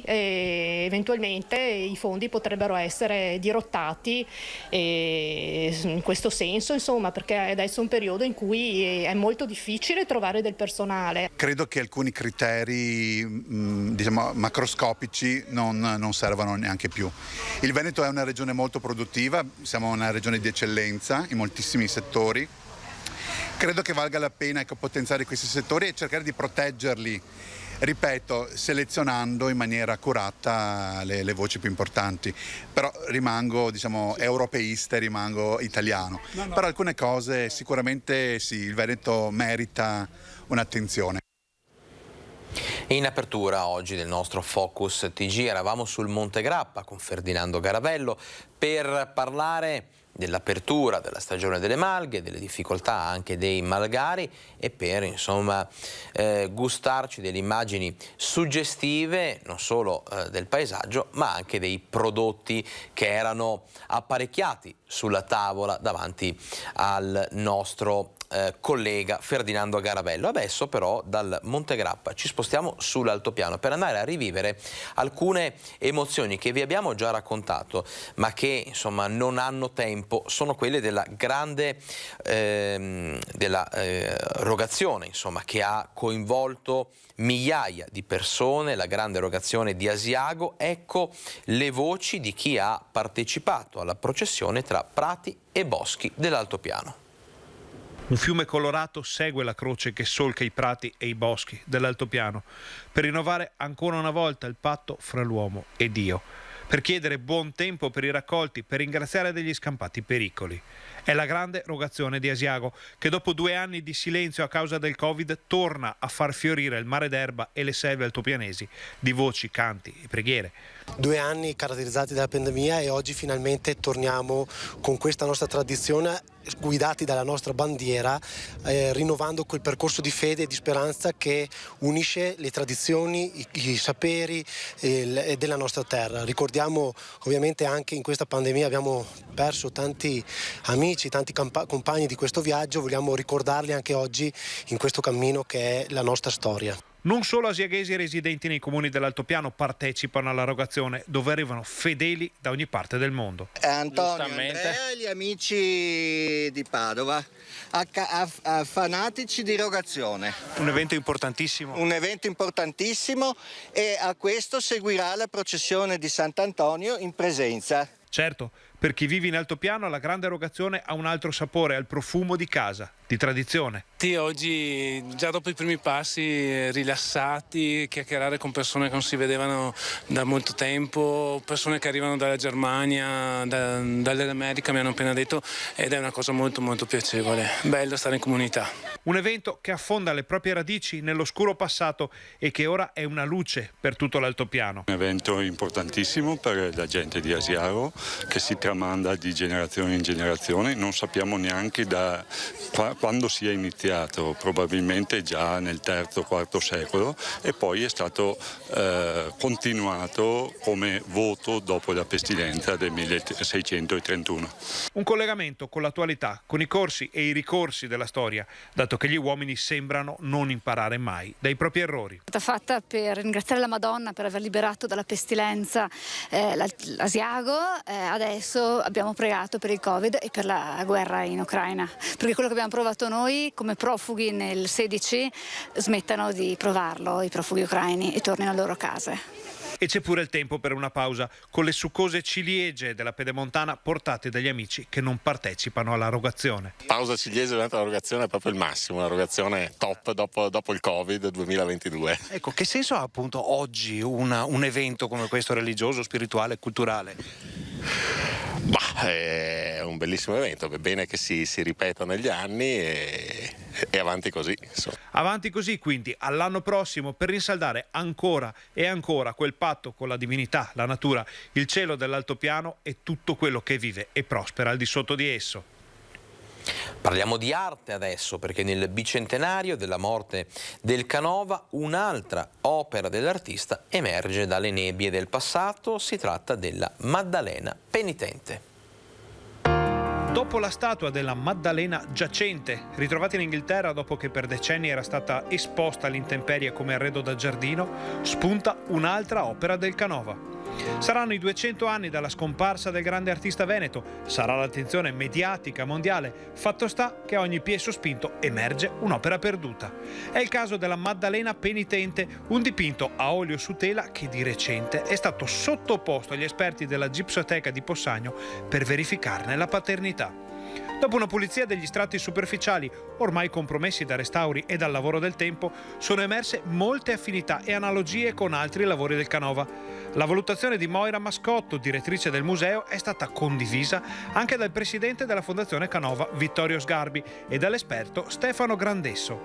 eventualmente i fondi potrebbero essere dirottati in questo senso, insomma, perché adesso è un periodo in cui è molto difficile trovare del personale. Credo che alcuni criteri macroscopici non servano neanche più. Il Veneto è una regione molto produttiva, siamo una regione di eccellenza in moltissimi settori. Credo che valga la pena potenziare questi settori e cercare di proteggerli, ripeto, selezionando in maniera accurata le voci più importanti. Però rimango, europeista, rimango italiano. Per alcune cose sicuramente sì, il Veneto merita un'attenzione. In apertura oggi del nostro Focus TG eravamo sul Monte Grappa con Ferdinando Garavello per parlare dell'apertura della stagione delle malghe, delle difficoltà anche dei malgari e per gustarci delle immagini suggestive non solo del paesaggio ma anche dei prodotti che erano apparecchiati sulla tavola davanti al nostro collega Ferdinando Garavello. Adesso però dal Monte Grappa ci spostiamo sull'altopiano per andare a rivivere alcune emozioni che vi abbiamo già raccontato ma che non hanno tempo, sono quelle della grande erogazione che ha coinvolto migliaia di persone, la grande erogazione di Asiago. Ecco le voci di chi ha partecipato alla processione tra prati e boschi dell'altopiano. Un fiume colorato segue la croce che solca i prati e i boschi dell'altopiano per rinnovare ancora una volta il patto fra l'uomo e Dio, per chiedere buon tempo per i raccolti, per ringraziare degli scampati pericoli. È la grande erogazione di Asiago che dopo 2 anni di silenzio a causa del Covid torna a far fiorire il mare d'erba e le selve altopianesi di voci, canti e preghiere. 2 anni caratterizzati dalla pandemia e oggi finalmente torniamo con questa nostra tradizione guidati dalla nostra bandiera, rinnovando quel percorso di fede e di speranza che unisce le tradizioni, i saperi della nostra terra. Ricordiamo ovviamente anche in questa pandemia abbiamo perso tanti amici, tanti compagni di questo viaggio, vogliamo ricordarli anche oggi in questo cammino che è la nostra storia. Non solo asiaghesi residenti nei comuni dell'Altopiano partecipano all'erogazione, dove arrivano fedeli da ogni parte del mondo. Antonio, Andrea e gli amici di Padova, fanatici di erogazione. Un evento importantissimo. Un evento importantissimo, e a questo seguirà la processione di Sant'Antonio in presenza. Certo, per chi vive in altopiano la grande erogazione ha un altro sapore, ha il profumo di casa, di tradizione. Sì, oggi già dopo i primi passi, rilassati, chiacchierare con persone che non si vedevano da molto tempo, persone che arrivano dalla Germania, dall'America, mi hanno appena detto, ed è una cosa molto molto piacevole, bello stare in comunità. Un evento che affonda le proprie radici nell'oscuro passato e che ora è una luce per tutto l'altopiano. Un evento importantissimo per la gente di Asiago, che si tramanda di generazione in generazione, non sappiamo neanche da quando sia iniziato, probabilmente già nel III-IV secolo, e poi è stato continuato come voto dopo la pestilenza del 1631. Un collegamento con l'attualità, con i corsi e i ricorsi della storia, dato che gli uomini sembrano non imparare mai dai propri errori. È stata fatta per ringraziare la Madonna per aver liberato dalla pestilenza l'Asiago, adesso abbiamo pregato per il Covid e per la guerra in Ucraina, perché quello che abbiamo provato noi come profughi nel 16 smettano di provarlo i profughi ucraini e tornino alle loro case. E c'è pure il tempo per una pausa, con le succose ciliegie della Pedemontana portate dagli amici che non partecipano all'erogazione. Pausa ciliegie durante l'erogazione è proprio il massimo, un'erogazione top dopo il Covid 2022. Ecco, che senso ha appunto oggi un evento come questo, religioso, spirituale, culturale? È un bellissimo evento, è bene che si ripeta negli anni e avanti così. Insomma. Avanti così quindi all'anno prossimo per rinsaldare ancora e ancora quel patto con la divinità, la natura, il cielo dell'altopiano e tutto quello che vive e prospera al di sotto di esso. Parliamo di arte adesso, perché nel bicentenario della morte del Canova un'altra opera dell'artista emerge dalle nebbie del passato. Si tratta della Maddalena penitente. Dopo la statua della Maddalena giacente, ritrovata in Inghilterra dopo che per decenni era stata esposta all'intemperie come arredo da giardino, spunta un'altra opera del Canova. Saranno i 200 anni dalla scomparsa del grande artista veneto, sarà l'attenzione mediatica mondiale, fatto sta che a ogni piè sospinto emerge un'opera perduta. È il caso della Maddalena penitente, un dipinto a olio su tela che di recente è stato sottoposto agli esperti della Gipsoteca di Possagno per verificarne la paternità. Dopo una pulizia degli strati superficiali, ormai compromessi da restauri e dal lavoro del tempo, sono emerse molte affinità e analogie con altri lavori del Canova. La valutazione di Moira Mascotto, direttrice del museo, è stata condivisa anche dal presidente della Fondazione Canova, Vittorio Sgarbi, e dall'esperto Stefano Grandesso.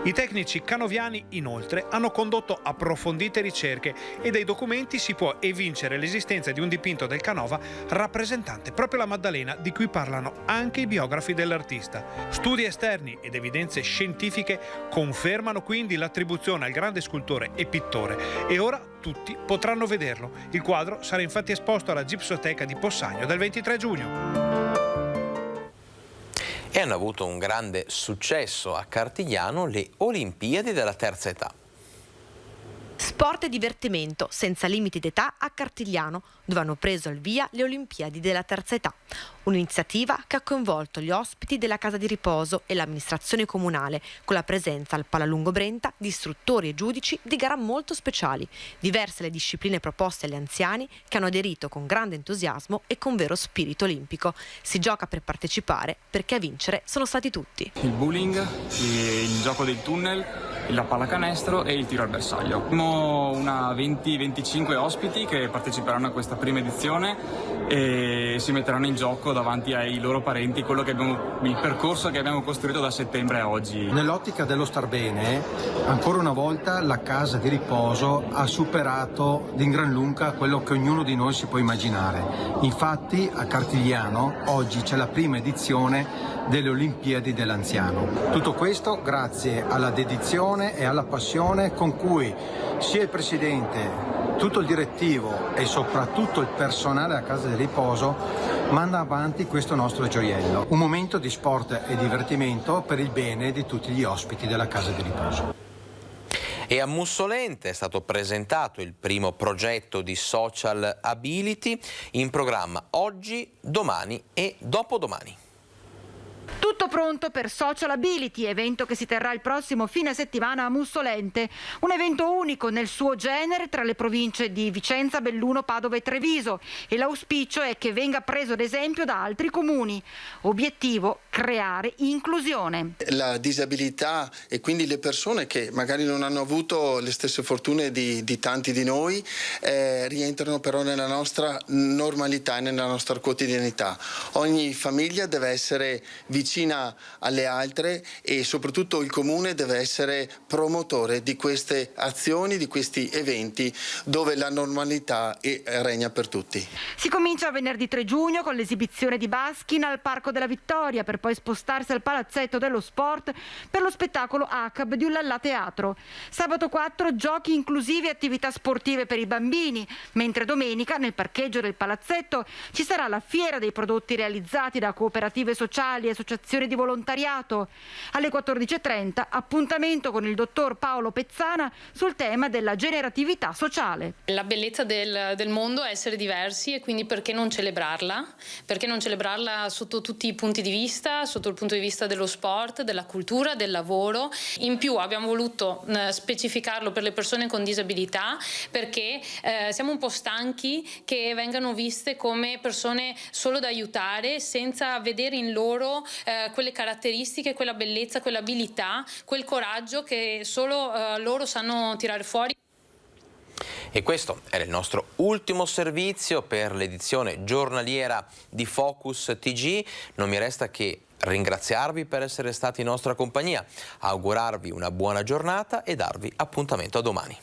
I tecnici canoviani, inoltre, hanno condotto approfondite ricerche e dai documenti si può evincere l'esistenza di un dipinto del Canova rappresentante proprio la Maddalena, di cui parlano anche i biografi dell'artista. Studi esterni ed evidenze scientifiche confermano quindi l'attribuzione al grande scultore e pittore, e ora tutti potranno vederlo. Il quadro sarà infatti esposto alla Gipsoteca di Possagno dal 23 giugno. E hanno avuto un grande successo a Cartigliano le Olimpiadi della terza età. Sport e divertimento senza limiti d'età a Cartigliano, dove hanno preso il via le Olimpiadi della terza età. Un'iniziativa che ha coinvolto gli ospiti della casa di riposo e l'amministrazione comunale, con la presenza al Palalungo Brenta di istruttori e giudici di gara molto speciali. Diverse le discipline proposte agli anziani, che hanno aderito con grande entusiasmo e con vero spirito olimpico. Si gioca per partecipare, perché a vincere sono stati tutti. Il bowling, il gioco del tunnel, la pallacanestro e il tiro al bersaglio. Abbiamo una 20-25 ospiti che parteciperanno a questa prima edizione e si metteranno in gioco davanti ai loro parenti il percorso che abbiamo costruito da settembre a oggi. Nell'ottica dello star bene, ancora una volta la casa di riposo ha superato di gran lunga quello che ognuno di noi si può immaginare. Infatti a Cartigliano oggi c'è la prima edizione delle Olimpiadi dell'anziano. Tutto questo grazie alla dedizione e alla passione con cui sia il Presidente, tutto il direttivo e soprattutto il personale a casa di riposo manda avanti questo nostro gioiello. Un momento di sport e divertimento per il bene di tutti gli ospiti della casa di riposo. E a Mussolente è stato presentato il primo progetto di Social Ability, in programma oggi, domani e dopodomani. Tutto pronto per Social Ability, evento che si terrà il prossimo fine settimana a Mussolente. Un evento unico nel suo genere tra le province di Vicenza, Belluno, Padova e Treviso, e l'auspicio è che venga preso ad esempio da altri comuni. Obiettivo: creare inclusione. La disabilità e quindi le persone che magari non hanno avuto le stesse fortune di tanti di noi rientrano però nella nostra normalità e nella nostra quotidianità. Ogni famiglia deve essere vicina alle altre e soprattutto il comune deve essere promotore di queste azioni, di questi eventi dove la normalità regna per tutti. Si comincia venerdì 3 giugno con l'esibizione di Baskin al Parco della Vittoria, per poi spostarsi al Palazzetto dello Sport per lo spettacolo ACAB di Ullallà Teatro. Sabato 4 giochi inclusivi e attività sportive per i bambini, mentre domenica nel parcheggio del Palazzetto ci sarà la fiera dei prodotti realizzati da cooperative sociali e associazioni di volontariato. Alle 14:30 appuntamento con il dottor Paolo Pezzana sul tema della generatività sociale. La bellezza del mondo è essere diversi, e quindi perché non celebrarla? Perché non celebrarla sotto tutti i punti di vista, sotto il punto di vista dello sport, della cultura, del lavoro. In più abbiamo voluto specificarlo per le persone con disabilità, perché siamo un po' stanchi che vengano viste come persone solo da aiutare, senza vedere in loro quelle caratteristiche, quella bellezza, quell'abilità, quel coraggio che solo loro sanno tirare fuori. E questo era il nostro ultimo servizio per l'edizione giornaliera di Focus TG. Non mi resta che ringraziarvi per essere stati in nostra compagnia, augurarvi una buona giornata e darvi appuntamento a domani.